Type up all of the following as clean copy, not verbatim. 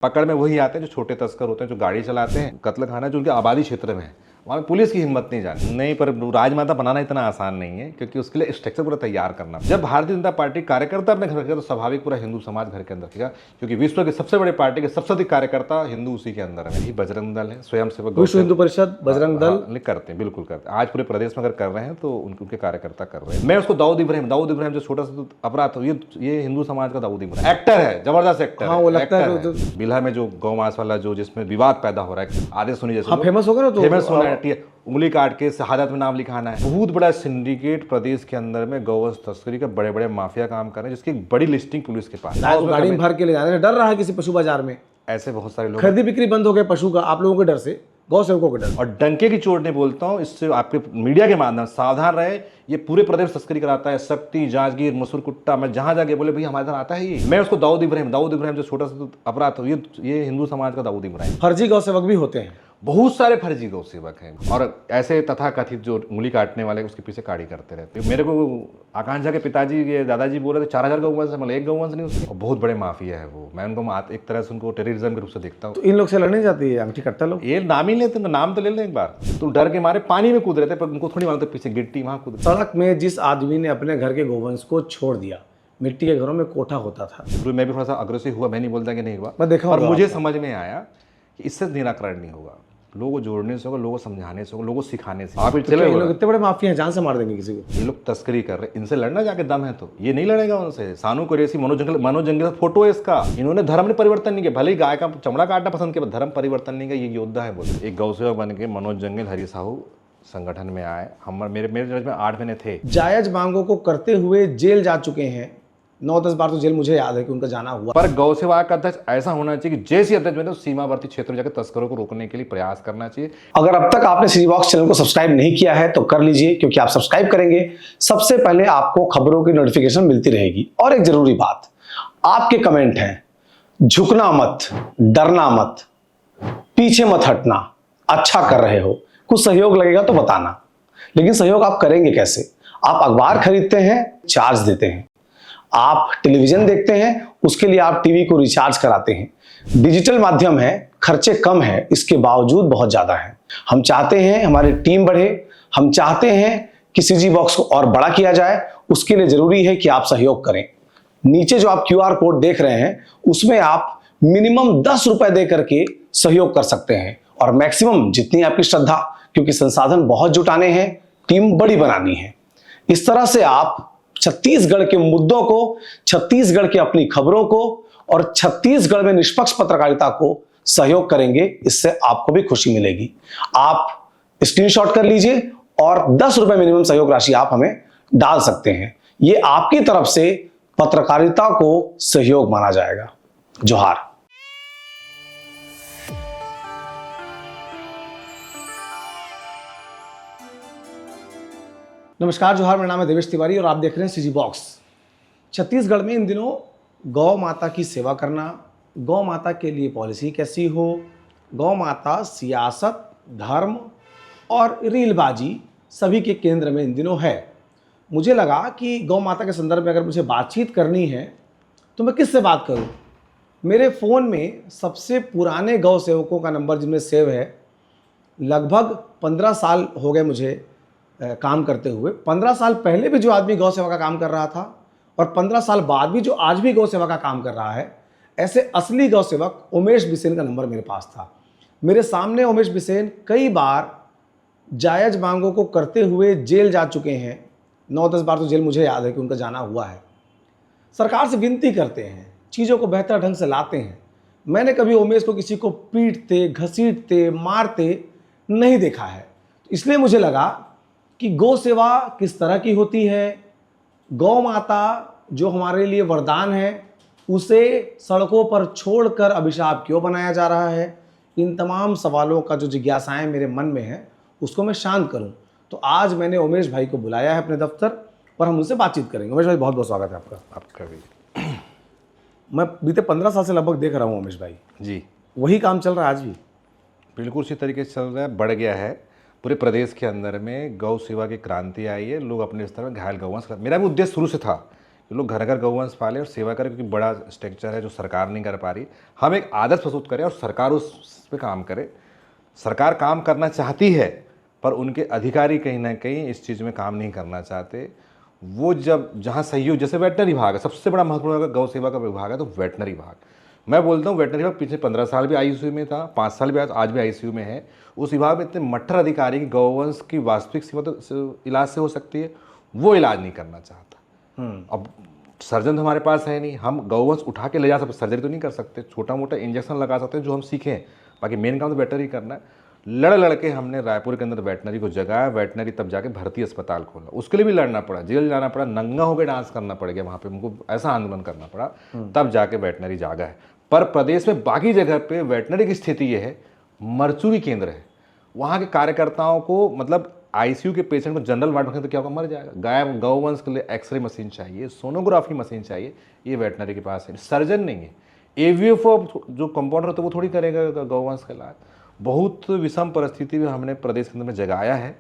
पकड़ में वही आते हैं जो छोटे तस्कर होते हैं, जो गाड़ी चलाते हैं, कत्ल खाना जो उनके आबादी क्षेत्र में है, वहाँ पुलिस की हिम्मत नहीं जाती। नहीं, पर राजमाता बनाना इतना आसान नहीं है, क्योंकि उसके लिए स्ट्रक्चर पूरा तैयार करना। जब भारतीय जनता पार्टी कार्यकर्ता अपने घर रखेगा तो स्वाभाविक पूरा हिंदू समाज घर के अंदर रखेगा, क्योंकि विश्व की सबसे बड़ी पार्टी के सबसे अधिक कार्यकर्ता हिंदू उसी के अंदर है। यही बजरंग दल है, स्वयं सेवक विश्व हिंदू परिषद, बजरंग दल करते हैं, बिल्कुल करते हैं। आज पूरे प्रदेश में अगर कर रहे हैं तो उनके कार्यकर्ता कर रहे हैं। मैं उसको दाऊद इब्राहिम जो छोटा सा अपराध हो, ये हिंदू समाज का दाऊद इब्राहिम एक्टर है, जबरदस्त एक्टर। हाँ, वो लगता है बिल्हा में जो गौमांस वाला जो जिसमें विवाद पैदा हो रहा है, आदेश सुनी जैसे फेमस हो गया ना, तो फेमस होना है, उंगली काट के शहादत में नाम लिखाना है। बहुत बड़ा सिंडिकेट प्रदेश के अंदर में गौवंश तस्करी का बड़े बड़े माफिया काम कर रहे हैं, जिसकी बड़ी लिस्टिंग पुलिस के पास। गाड़ी में भर के ले जाने डर रहा है किसी पशु बाजार में। ऐसे बहुत सारे लोग खरीदी बिक्री बंद हो गए पशु का, आप लोगों के डर से, गौ सेवकों के डर। और डंके की चोट नहीं बोलता हूँ, इससे आपके मीडिया के माध्यम सावधान रहे। ये पूरे प्रदेश तस्करी कराता है, शक्ति, जांजगीर, मसूर कुट्टा। मैं जहां जाके बोले भैया हमारे इधर आता है ये, मैं उसको दाऊद इब्राहिम जो छोटा सा अपराध हो, ये हिंदू समाज का दाऊद इब्राहिम। फर्जी गौ सेवक भी होते हैं, बहुत सारे फर्जी गौ सेवक हैं, और ऐसे तथाकथित जो उंगली काटने वाले उसके पीछे काड़ी करते रहते हैं। मेरे को आकांक्षा के पिताजी, ये दादाजी बोल रहे थे 4000 गौवंश है, मतलब एक गौवंश नहीं उसकी। बहुत बड़े माफिया है वो। मैं उनको एक तरह से उनको टेररिज्म के रूप से देखता हूँ। तो इन लोग से लड़ने जाती है अंगठी कट्टा लोग। ये नाम ही लेते, नाम तो ले लें एक बार। तो डर के मारे पानी में कूद रहे थे, पर उनको थोड़ी मालूम था पीछे गिट्टी वहां कूद। सड़क में जिस आदमी ने अपने घर के गोवंश को छोड़ दिया, मिट्टी के घरों में कोठा होता था। मैं भी थोड़ा सा अग्रेसिव हुआ, मैं नहीं बोलता कि नहीं हुआ, मैं देखा, और मुझे समझ में आया कि इससे निराकरण नहीं होगा। लोगों को जोड़ने से होगा, लोगों को समझाने से होगा, लोगों को सिखाने से। आप चले लोग इतने बड़े माफिया हैं, जान से मार देंगे किसी को। ये लोग तस्करी कर रहे हैं, इनसे लड़ना जाके दम है तो ये नहीं लड़ेगा उनसे। सानू कुरैशी, मनोज जंगल का फोटो है इसका। इन्होंने धर्म ने परिवर्तन नहीं किया, भले ही गाय का चमड़ा काटना पसंद किया, धर्म परिवर्तन नहीं किया। ये योद्धा है बोलते। एक गौ सेवक बन के मनोज जंगल, हरी साहू संगठन में आए। हम मेरे जज में 8 महीने थे। जायज मांगों को करते हुए जेल जा चुके हैं, 9-10 बार तो जेल मुझे याद है कि उनका जाना हुआ। पर गौ सेवा का अध्यक्ष ऐसा होना चाहिए कि जैसी अध्यक्ष बने तो सीमावर्ती क्षेत्र में जाकर तस्करों को रोकने के लिए प्रयास करना चाहिए। अगर अब तक आपने सिटी बॉक्स चैनल को सब्सक्राइब नहीं किया है तो कर लीजिए, क्योंकि आप सब्सक्राइब करेंगे सबसे पहले आपको खबरों की नोटिफिकेशन मिलती रहेगी। और एक जरूरी बात, आपके कमेंट हैं, झुकना मत, डरना मत, पीछे मत हटना, अच्छा कर रहे हो, कुछ सहयोग लगेगा तो बताना। लेकिन सहयोग आप करेंगे कैसे? आप अखबार खरीदते हैं, चार्ज देते हैं। आप टेलीविजन देखते हैं, उसके लिए आप टीवी को रिचार्ज कराते हैं। डिजिटल माध्यम है, खर्चे कम है, इसके बावजूद बहुत ज्यादा है। हम चाहते हैं हमारी टीम बढ़े, हम चाहते हैं कि सीजी बॉक्स को और बड़ा किया जाए। उसके लिए जरूरी है कि आप सहयोग करें। नीचे जो आप QR कोड देख रहे हैं, उसमें आप मिनिमम 10 रुपए दे करके सहयोग कर सकते हैं, और मैक्सिमम जितनी आपकी श्रद्धा, क्योंकि संसाधन बहुत जुटाने हैं, टीम बड़ी बनानी है। इस तरह से आप छत्तीसगढ़ के मुद्दों को, छत्तीसगढ़ की अपनी खबरों को और छत्तीसगढ़ में निष्पक्ष पत्रकारिता को सहयोग करेंगे। इससे आपको भी खुशी मिलेगी। आप स्क्रीनशॉट कर लीजिए और 10 रुपए मिनिमम सहयोग राशि आप हमें डाल सकते हैं। यह आपकी तरफ से पत्रकारिता को सहयोग माना जाएगा। जोहार। नमस्कार, जोहार। मेरा नाम है देवेश तिवारी और आप देख रहे हैं सीजी बॉक्स। छत्तीसगढ़ में इन दिनों गौ माता की सेवा करना, गौ माता के लिए पॉलिसी कैसी हो, गौ माता सियासत, धर्म और रीलबाजी सभी के केंद्र में इन दिनों है। मुझे लगा कि गौ माता के संदर्भ में अगर मुझे बातचीत करनी है तो मैं किससे बात करूं? मेरे फ़ोन में सबसे पुराने गौ सेवकों का नंबर जिनमें सेव है, लगभग 15 साल हो गए मुझे काम करते हुए। 15 साल पहले भी जो आदमी गौ सेवा का काम कर रहा था और 15 साल बाद भी जो आज भी गौ सेवा का काम कर रहा है, ऐसे असली गौ सेवक उमेश बिसेन का नंबर मेरे पास था। मेरे सामने उमेश बिसेन कई बार जायज मांगों को करते हुए जेल जा चुके हैं। 9-10 बार तो जेल मुझे याद है कि उनका जाना हुआ है। सरकार से विनती करते हैं, चीज़ों को बेहतर ढंग से लाते हैं। मैंने कभी उमेश को किसी को पीटते, घसीटते, मारते नहीं देखा है। इसलिए मुझे लगा कि गौ सेवा किस तरह की होती है, गौ माता जो हमारे लिए वरदान है, उसे सड़कों पर छोड़कर अभिशाप क्यों बनाया जा रहा है, इन तमाम सवालों का जो जिज्ञासाएं मेरे मन में है उसको मैं शांत करूं। तो आज मैंने उमेश भाई को बुलाया है अपने दफ्तर और हम उनसे बातचीत करेंगे। उमेश भाई, बहुत बहुत स्वागत है आपका। आपका भी। मैं बीते 15 साल से लगभग देख रहा हूँ उमेश भाई जी, वही काम चल रहा है आज भी? बिल्कुल उसी तरीके से चल रहा है, बढ़ गया है। पूरे प्रदेश के अंदर में गौ सेवा की क्रांति आई है। लोग अपने स्तर में घायल गौवंश, मेरा भी उद्देश्य शुरू से था जो लोग घर घर गौवंश पाले और सेवा करें, क्योंकि बड़ा स्ट्रक्चर है जो सरकार नहीं कर पा रही। हम एक आदर्श प्रस्तुत करें और सरकार उस पर काम करे। सरकार काम करना चाहती है पर उनके अधिकारी कहीं ना कहीं इस चीज़ में काम नहीं करना चाहते। वो जब जहाँ सहयोग, जैसे वेटनरी विभाग है, सबसे बड़ा महत्वपूर्ण अगर गौ सेवा का विभाग है तो वेटनरी विभाग। मैं बोलता हूँ वेटनरी विभाग पिछले 15 साल भी आईसीयू में था, 5 साल भी आज भी आईसीयू में है। उस विभाग में इतने मट्टर अधिकारी की गौवंश की वास्तविक सीमा तो इलाज से हो सकती है, वो इलाज नहीं करना चाहता। अब सर्जन तो हमारे पास है नहीं, हम गौवंश उठा के ले जा सकते, सर्जरी तो नहीं कर सकते, छोटा मोटा इंजेक्शन लगा सकते हैं जो हम सीखें, बाकी मेन काम तो वेटनरी करना है। लड़ के हमने रायपुर के अंदर वेटनरी को जगाया, वेटनरी तब जाके भर्ती अस्पताल खोला। उसके लिए भी लड़ना पड़ा, जेल जाना पड़ा, नंगा होकर डांस करना पड़ गया वहाँ पे, उनको ऐसा आंदोलन करना पड़ा, तब जाके वेटनरी जागा है। पर प्रदेश में बाकी जगह पे वेटनरी की स्थिति ये है, मरचुरी केंद्र है, वहाँ के कार्यकर्ताओं को मतलब आईसीयू के पेशेंट को जनरल वार्ड में तो क्या होगा, मर जाएगा। गौवंश के लिए एक्सरे मशीन चाहिए, सोनोग्राफी मशीन चाहिए, ये वेटनरी के पास है। सर्जन नहीं है, एवीएफओ जो कंपाउंडर होता है वो थोड़ी करेगा गौवंश का इलाज। बहुत विषम परिस्थिति में हमने प्रदेश के अंदर में जगाया है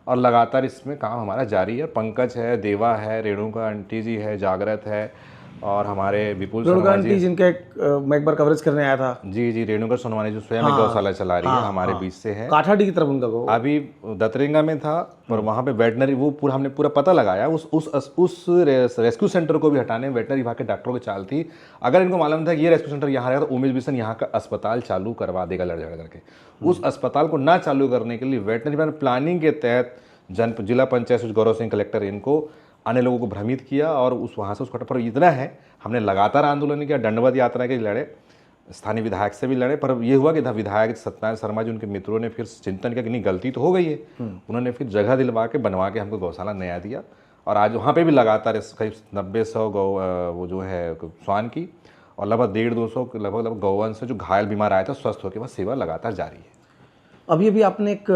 और लगातार इसमें काम हमारा जारी है। पंकज है, देवा है, रेणुका आंटी जी है, जागृत है और हमारे विपुल शर्मा जी, जिनके मैं एक बार कवरेज करने आया था। जी रेणुका सोनवानी जो स्वयं एक गौशाला चला रही है, हमारे बीच से है। काठाडी की तरफ उनका गौ अभी दतरिंगा में था, पर वहाँ पे वेटनरी वो पूरा हमने पूरा पता लगाया। उस रेस्क्यू सेंटर को भी हटाने वेटनरी विभाग के डॉक्टरों की चाल थी। अगर इनको मालूम था कि ये रेस्क्यू सेंटर यहाँ रहेगा तो उमेश बिशन यहाँ का अस्पताल चालू करवा देगा लड़ झगड़ करके। उस अस्पताल को ना चालू करने के लिए वेटनरी विभाग प्लानिंग के तहत जिला पंचायत सचिव गौरव सिंह कलेक्टर इनको अन्य लोगों को भ्रमित किया और वहाँ से उसको पर इतना है, हमने लगातार आंदोलन किया, दंडवत यात्रा के लड़े, स्थानीय विधायक से भी लड़े। पर ये हुआ कि विधायक सत्यनारायण शर्मा जी उनके मित्रों ने फिर चिंतन किया कि नहीं गलती तो हो गई है, उन्होंने फिर जगह दिलवा के बनवा के हमको गौशाला नया दिया। और आज वहाँ पे भी लगातार करीब 90-100 गौ वो जो है स्वान की और लगभग 150-200 लगभग गौवंश से जो घायल बीमार आया था स्वस्थ होकर वह सेवा लगातार जारी है। अभी आपने एक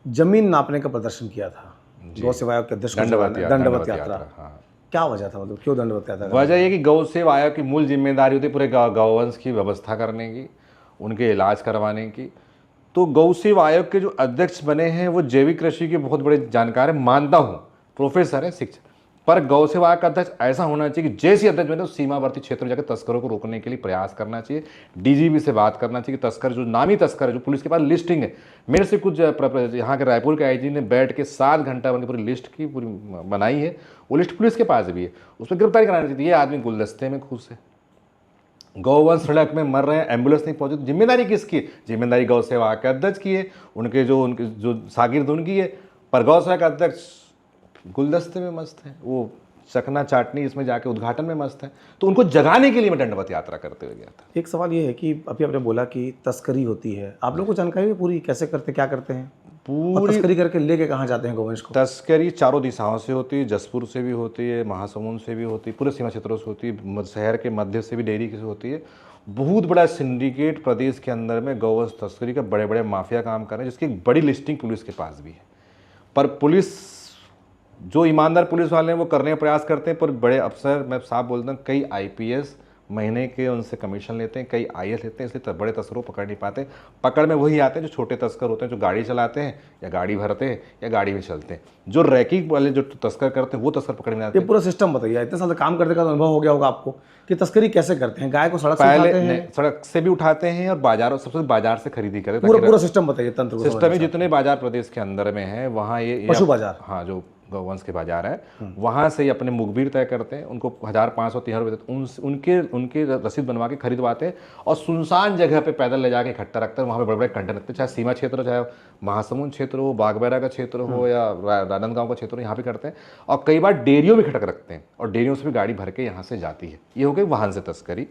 जमीन नापने का प्रदर्शन किया था गौ सेवा आयोग के अध्यक्ष, दंडवत यात्रा। हाँ, क्या वजह था, मतलब क्यों दंडवत यात्रा? वजह ये कि गौ सेवा आयोग की मूल जिम्मेदारी होती है पूरे गौवंश की व्यवस्था करने की, उनके इलाज करवाने की। तो गौ सेवा आयोग के जो अध्यक्ष बने हैं वो जैविक कृषि के बहुत बड़े जानकार है, मानता हूँ, प्रोफेसर है, शिक्षक। पर गौ सेवा आयोग का अध्यक्ष ऐसा होना चाहिए कि जैसे अध्यक्ष बने तो सीमावर्ती क्षेत्र में जाकर तस्करों को रोकने के लिए प्रयास करना चाहिए। डीजीपी से बात करना चाहिए कि तस्कर जो नामी तस्कर है, जो पुलिस के पास लिस्टिंग है, मेरे से कुछ यहाँ के रायपुर के आईजी ने बैठ के 7 घंटा उनकी पूरी लिस्ट की पूरी बनाई है, वो लिस्ट पुलिस के पास भी है, उस पर गिरफ्तारी करानी चाहिए। ये आदमी गुलदस्ते में खुश है, गौवंश सड़क में मर रहे हैं, एम्बुलेंस नहीं पहुंची, तो जिम्मेदारी किसकी? जिम्मेदारी गौ सेवा के अध्यक्ष की है, उनके जो शागिर्द उनकी है। पर गौ सेवा का अध्यक्ष गुलदस्ते में मस्त है, वो चकना चाटनी इसमें जाके उद्घाटन में मस्त है। तो उनको जगाने के लिए मैं दंडवत यात्रा करते हुए गया था। एक सवाल ये है कि अभी आपने बोला कि तस्करी होती है, आप लोगों को जानकारी है पूरी, कैसे करते, क्या करते हैं? पूरी तस्करी करके लेके कहाँ जाते हैं गौवंश को? तस्करी चारों दिशाओं से होती है, जसपुर से भी होती है, महासमुंद से भी होती है, पूरे सीमा क्षेत्रों से होती है, शहर के मध्य से भी डेयरी से होती है। बहुत बड़ा सिंडिकेट प्रदेश के अंदर में गौवंश तस्करी का बड़े बड़े माफिया काम कर रहे हैं, जिसकी एक बड़ी लिस्टिंग पुलिस के पास भी है। पर पुलिस, जो ईमानदार पुलिस वाले हैं वो करने का प्रयास करते हैं, पर बड़े अफसर, मैं साफ बोलता हूँ, कई आईपीएस महीने के उनसे कमीशन लेते हैं, कई आईएएस लेते हैं, इसलिए बड़े तस्करों को पकड़ नहीं पाते। पकड़ में वही आते हैं जो छोटे तस्कर होते हैं, जो गाड़ी चलाते हैं या गाड़ी भरते हैं या गाड़ी में चलते हैं। जो रैकिंग वाले जो तस्कर करते हैं वो तस्कर पकड़ में आते हैं। ये पूरा सिस्टम बताइए, इतने साल काम करने का अनुभव हो गया होगा आपको कि तस्करी कैसे करते हैं। गाय को सड़क से उठाते हैं, सड़क से भी उठाते हैं और बाजारों, सबसे बाजार से खरीदी करते हैं। पूरा सिस्टम बताइए, तंत्र सिस्टम में जितने बाजार प्रदेश के अंदर में है, वहाँ ये पशु बाजार, हाँ, जो गौवंश के बाजार है, वहाँ से ही अपने मुखबिर तय करते हैं, उनको 1500-3000 रुपये देते, उनके रसीद बनवा के खरीदवाते हैं और सुनसान जगह पे पैदल ले जाके इकट्ठा रखते हैं। वहाँ पे बड़े बड़े कंटेनर रखते हैं, चाहे सीमा क्षेत्र, चाहे महासमुंद क्षेत्र हो, बागबैरा का क्षेत्र हो या राजनांदगांव का क्षेत्र हो, यहाँ पे करते हैं। और कई बार डेयरियों में खटक रखते हैं और डेयरियों से भी गाड़ी भर के यहाँ से जाती है। ये हो गई वाहन से तस्करी।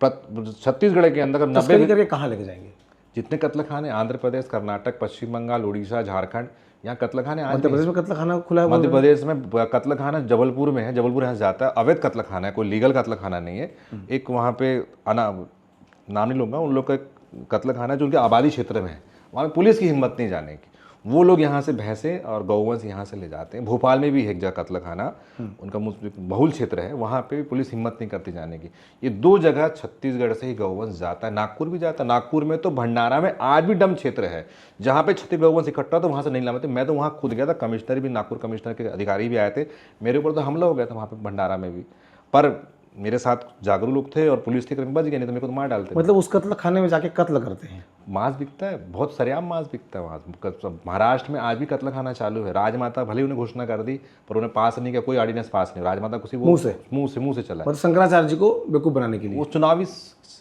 छत्तीसगढ़ के अंदर 90 करके कहाँ लेके जाएंगे? जितने कत्ल खाने, आंध्र प्रदेश, कर्नाटक, पश्चिम बंगाल, उड़ीसा, झारखंड, यहाँ कत्ल खाने। मध्य प्रदेश में कत्ल खाना खुला है, मध्य प्रदेश में कत्ल खाना जबलपुर में है, जबलपुर यहाँ से जाता है, अवैध कत्ल खाना है, कोई लीगल कत्ल खाना नहीं है। एक वहाँ पे नाम नहीं लूँगा, उन लोग का कत्ल खाना जो उनके आबादी क्षेत्र में है, वहाँ पे पुलिस की हिम्मत नहीं जाने की, वो लोग यहाँ से भैंसे और गौवंश यहाँ से ले जाते हैं। भोपाल में भी है एक जगह कत्ल खाना, उनका बहुल क्षेत्र है, वहाँ पे भी पुलिस हिम्मत नहीं करती जाने की। ये 2 जगह छत्तीसगढ़ से ही गौवंश जाता है, नागपुर भी जाता है। नागपुर में तो भंडारा में आज भी डम क्षेत्र है जहाँ पे छत्तीस गौवंश इकट्ठा, तो वहाँ से नहीं लाते। मैं तो वहाँ खुद गया था, कमिश्नर भी, नागपुर कमिश्नर के अधिकारी भी आए थे, मेरे ऊपर तो हमला हो गया था वहाँ पे भंडारा में भी। पर मेरे साथ जागरूक लोग थे और पुलिस के कर्मी बच गए, नहीं तो मेरे को तो मार डालते। मतलब उस कत्ल खाने में जाके कत्ल करते हैं। मांस बिकता है, बहुत सरेआम मांस बिकता है वहाँ। महाराष्ट्र में आज भी कत्ल खाना चालू है। राजमाता भले उन्हें घोषणा कर दी पर उन्हें पास नहीं किया, कोई ऑर्डिनेंस पास नहीं। राजमाता कुछ मुंह से चला, मतलब शंकराचार्य जी को बेवकूफ बनाने के लिए वो चुनावी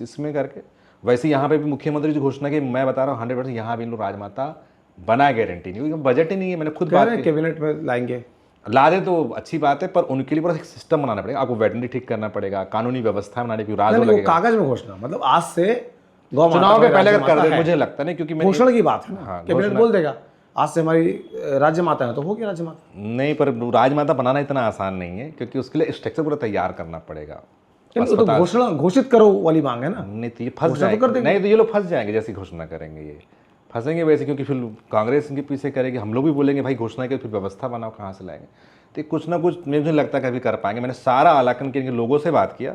इसमें करके। वैसे यहाँ पे भी मुख्यमंत्री जी घोषणा की, मैं बता रहा हूँ 100% यहाँ भी इन लोग राजमाता बना गारंटी नहीं, क्योंकि बजट ही नहीं है। मैंने खुद बात की, कैबिनेट में लाएंगे, ला दे तो अच्छी बात है, पर उनके लिए पूरा एक सिस्टम बनाना पड़ेगा। आपको वेटनरी ठीक करना पड़ेगा, कानूनी व्यवस्था बनानी पड़ेगी, राज लगेगा। कागज में घोषणा, मतलब आज से गौ माता चुनाव के पहले अगर कर राजमाता दे, है। मुझे लगता नहीं, क्योंकि घोषणा की बात है ना, हाँ, कैबिनेट बोल देगा आज से हमारी राज्य माता है, तो हो गया राज्य माता। नहीं, पर राजमाता बनाना इतना आसान नहीं है, क्योंकि उसके लिए स्ट्रक्चर पूरा तैयार करना पड़ेगा। वो तो घोषणा घोषित करो वाली मांग है ना। नहीं तो ये फंस जाएंगे, नहीं तो ये लोग फंस जाएंगे जैसी घोषणा करेंगे, ये फंसेंगे वैसे, क्योंकि फिर कांग्रेस इनके पीछे करेगी, हम लोग भी बोलेंगे भाई घोषणा के फिर व्यवस्था बनाओ, कहाँ से लाएंगे। तो कुछ ना कुछ मुझे लगता है कभी कर पाएंगे। मैंने सारा आलाकन के लोगों से बात किया,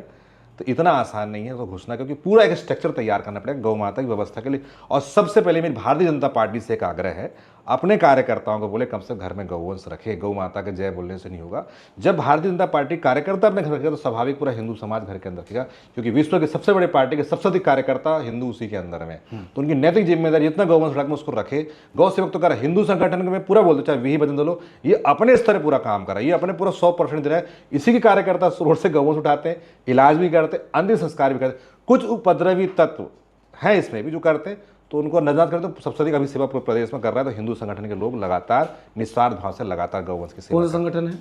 तो इतना आसान नहीं है तो घोषणा, क्योंकि पूरा एक स्ट्रक्चर तैयार करना पड़ेगा गौ माता की व्यवस्था के लिए। और सबसे पहले मेरी भारतीय जनता पार्टी से एक आग्रह है, अपने कार्यकर्ताओं को बोले कम से कम घर में गौवंश रखे। गौ माता के जय बोलने से नहीं होगा। जब भारतीय जनता पार्टी कार्यकर्ता अपने घर रखेगा तो स्वाभाविक पूरा हिंदू समाज घर के अंदर रखेगा, क्योंकि विश्व की सबसे बड़ी पार्टी के सबसे अधिक कार्यकर्ता हिंदू उसी के अंदर में। तो उनकी नैतिक जिम्मेदारी जितना गौवंश रख में उसको रखे। गौ सेवक तो कर हिंदू संगठन में पूरा बोलते, चाहे वी बजरंग दल, ये अपने स्तर पूरा काम कर रहा है, ये अपने पूरा 100% दे रहा है। इसी के कार्यकर्ता रोड से गौवंश उठाते हैं, इलाज भी करते, अंतिम संस्कार भी करते। कुछ उपद्रवी तत्व हैं इसमें भी जो करते हैं, तो उनको नजर करते। तो सबसे अधिक अभी सेवा प्रदेश में कर रहा है, तो हिंदू संगठन के लोग लगातार निस्वार्थ भाव से लगातार गौवंश की सेवा। कौन सा संगठन है?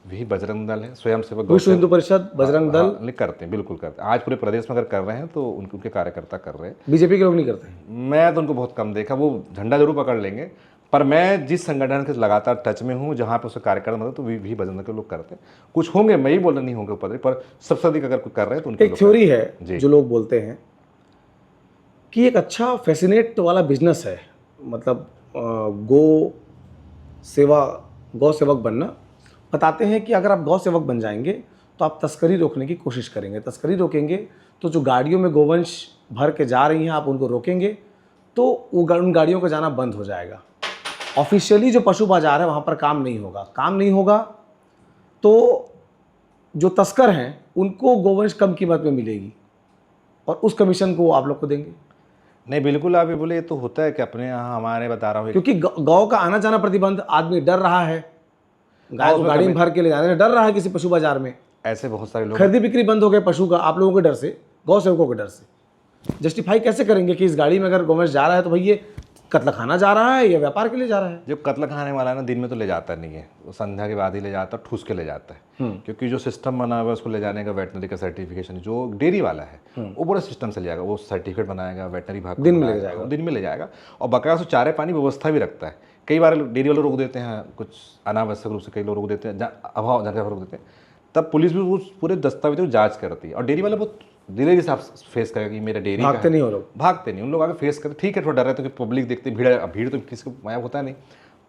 वही बजरंग दल है, स्वयं सेवक विश्व हिंदू परिषद, बजरंग दल। नहीं करते हैं, बिल्कुल करते हैं। आज पूरे प्रदेश में अगर कर रहे हैं तो उनके कार्यकर्ता कर रहे हैं। बीजेपी के लोग नहीं करते? मैं तो उनको बहुत कम देखा, वो झंडा जरूर पकड़ लेंगे, पर मैं जिस संगठन के लगातार टच में हूँ, जहाँ पे उसका कार्यक्रम होता है, तो भी बजरंग दल के लोग करते हैं। कुछ होंगे, मैं ही बोल रहा नहीं होंगे ऊपर, पर सबसे अधिक अगर कोई कर रहे हैं तो उनके। एक थ्योरी है जो लोग बोलते हैं कि एक अच्छा फैसिनेट वाला बिजनेस है, मतलब गौ सेवक बनना। बताते हैं कि अगर आप गौ सेवक बन जाएंगे तो आप तस्करी रोकने की कोशिश करेंगे। तस्करी रोकेंगे तो जो गाड़ियों में गोवंश भर के जा रही हैं आप उनको रोकेंगे, तो वो उन गाड़ियों का जाना बंद हो जाएगा। ऑफिशियली जो पशु बाजार है वहाँ पर काम नहीं होगा, तो जो तस्कर हैं उनको गोवंश कम कीमत में मिलेगी और उस कमीशन को आप लोग को देंगे। नहीं, बिल्कुल आप ये बोले, ये तो होता है कि अपने यहाँ हमारे बता रहा हूँ, क्योंकि गौ का आना जाना प्रतिबंध, आदमी डर रहा है, गाय को गाड़ी में भर के ले जाने डर रहा है किसी पशु बाजार में। ऐसे बहुत सारे लोग, खरीदी बिक्री बंद हो गए पशु का, आप लोगों के डर से, गौ सेवकों के डर से। जस्टिफाई कैसे करेंगे कि इस गाड़ी में अगर गोवंश जा रहा है तो भाई ये कत्ल खाना जा रहा है या व्यापार के लिए जा रहा है? जो कत्ल खाने वाला है ना, दिन में तो ले जाता नहीं है, वो संध्या के बाद ही ले जाता है, ठूस के ले जाता है। क्योंकि जो सिस्टम बना हुआ है उसको ले जाने का, वेटनरी का सर्टिफिकेशन, जो डेयरी वाला है वो पूरा सिस्टम से ले जाएगा, वो सर्टिफिकेट बनाएगा, वेटनरी भाग दिन में ले जाएगा, और बकाया से चारे पानी व्यवस्था भी रखता है। कई बार डेयरी वाले रोक देते हैं, कुछ अनावश्यक रूप से कई लोग रोक देते हैं, अभाव जानकारी रोक देते हैं, तब पुलिस भी उस पूरे दस्तावेजों की जांच करती है। और डेयरी वाला बहुत दिलेरी से फेस करेगा कि मेरा डेयरी भागते नहीं हो लोग, भागते नहीं, उन लोग आगे फेस करते। ठीक है, थोड़ा डर है क्योंकि पब्लिक देखते, भीड़ तो किसी को माया होता नहीं।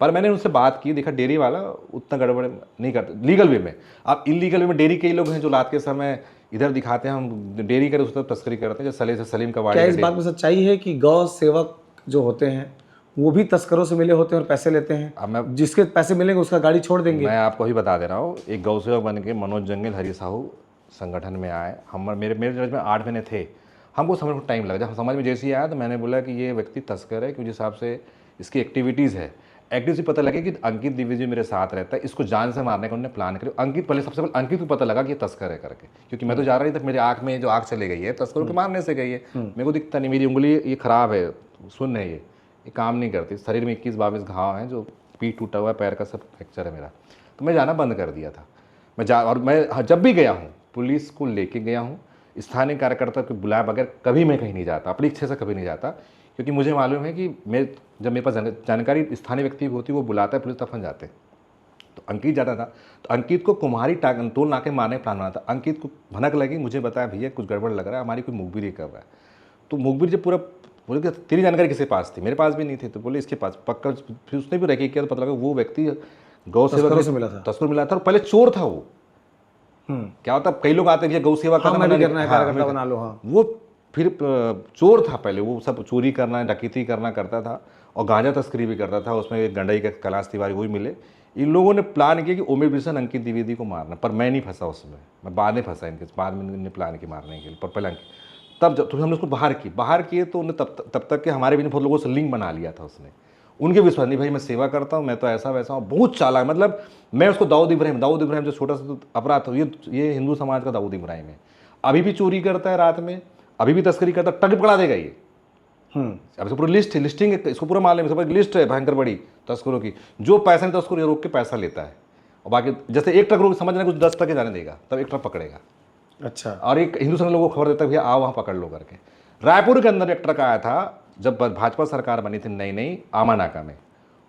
पर मैंने उनसे बात की, देखा डेयरी वाला उतना गड़बड़ नहीं करता लीगल वे में। अब इलीगल वे में डेयरी कई लोग हैं जो रात के समय इधर दिखाते हैं हम डेयरी करें, उस तरफ तस्करी करते हैं, जैसे सलीम का वाड़ी। क्या इस बात में सच्चाई है कि गौ सेवक जो होते हैं वो भी तस्करों से मिले होते हैं और पैसे लेते हैं? अब मैं जिसके पैसे मिलेंगे उसका गाड़ी छोड़ देंगे। मैं आपको ही बता दे रहा हूँ, एक गौ सेवक बन के मनोज जंगल हरी साहू संगठन में आए। हम मेरे जज में 8 महीने थे, हमको समझ में टाइम लगा। जब समझ में जैसे ही आया तो मैंने बोला कि ये व्यक्ति तस्कर है, क्योंकि हिसाब से इसकी एक्टिविटीज़ है। एक्टिव पता लगे कि अंकित द्विवेदी मेरे साथ रहता है, इसको जान से मारने का उन्होंने प्लान किया। अंकित पहले, सबसे पहले अंकित को पता लगा कि ये तस्कर है करके, क्योंकि मैं तो जा रही थी, मेरी आँख में जो आँख चली गई है तस्करों के मारने से गई है, मेरे को दिखता नहीं, मेरी उंगली ये खराब है, सुन है, ये काम नहीं करती, शरीर में 21-22 घाव हैं, जो पीठ टूटा हुआ है, पैर का सब फ्रैक्चर है मेरा। तो मैं जाना बंद कर दिया था। और मैं जब भी गया हूँ पुलिस को लेके गया हूँ, स्थानीय कार्यकर्ता को बुलाए बगैर कभी मैं कहीं नहीं जाता, अपनी इच्छा से कभी नहीं जाता, क्योंकि मुझे मालूम है कि जब मेरे पास जानकारी स्थानीय व्यक्ति होती है वो बुलाता है, पुलिस तफन जाते हैं। तो अंकित जाता था, तो अंकित को कुम्हारी टोल नाके मारने का प्लान बना था। अंकित को भनक लगी, मुझे बताया भैया कुछ गड़बड़ लग रहा है, हमारी कोई मुखबिरी कर रहा है। तो मुखबिर जब पूरा बोले कि तेरी जानकारी किसके पास थी? मेरे पास भी नहीं थी। तो बोले इसके पास पक्का। फिर उसने भी रखी किया तो पता लगा वो व्यक्ति गौ सेवा तस्करों से मिला था। तस्कर मिला था और पहले चोर था वो। क्या होता कई लोग आते हैं गौ सेवा हाँ, मैं भी करना करना है, कार्यकर्ता बना लो। हाँ, वो फिर चोर था पहले, वो सब चोरी करना डकैती करना करता था और गांजा तस्करी भी करता था। उसमें एक गंडई का कैलाश तिवारी वही मिले। इन लोगों ने प्लान किया कि ओमेश बिशन अंकित द्विवेदी को मारना, पर मैं नहीं फंसा उसमें, मैं बाद में फंसा इनके, बाद में इन्होंने प्लान किया मारने के लिए। पर पहले तब जब तो हमने उसको बाहर किए तो उन्हें तब तक के हमारे भी बहुत लोगों से लिंक बना लिया था उसने। उनके विश्वास नहीं भाई मैं सेवा करता हूँ, मैं तो ऐसा वैसा हूँ, बहुत चालाक। मतलब मैं उसको दाऊद इब्राहिम जो छोटा सा अपराध था, ये हिंदू समाज का दाऊद इब्राहिम है। अभी भी चोरी करता है रात में, अभी भी तस्करी करता है, टग पकड़ा देगा ये। अब इसको पूरी लिस्ट है, लिस्टिंग है, इसको पूरा मालूम है, लिस्ट है भयंकर बड़ी तस्करों की। जो पैसा नहीं था उसको रोक के पैसा लेता है और बाकी जैसे एक ट्रक रोक समझना कुछ 10 ट्रक जाने देगा, तब एक ट्रक पकड़ेगा। अच्छा। और एक हिंदुस्तान लोगों को खबर देता है भैया आओ वहाँ पकड़ लो करके। रायपुर के अंदर एक ट्रक आया था जब भाजपा सरकार बनी थी नई आमा नाका में।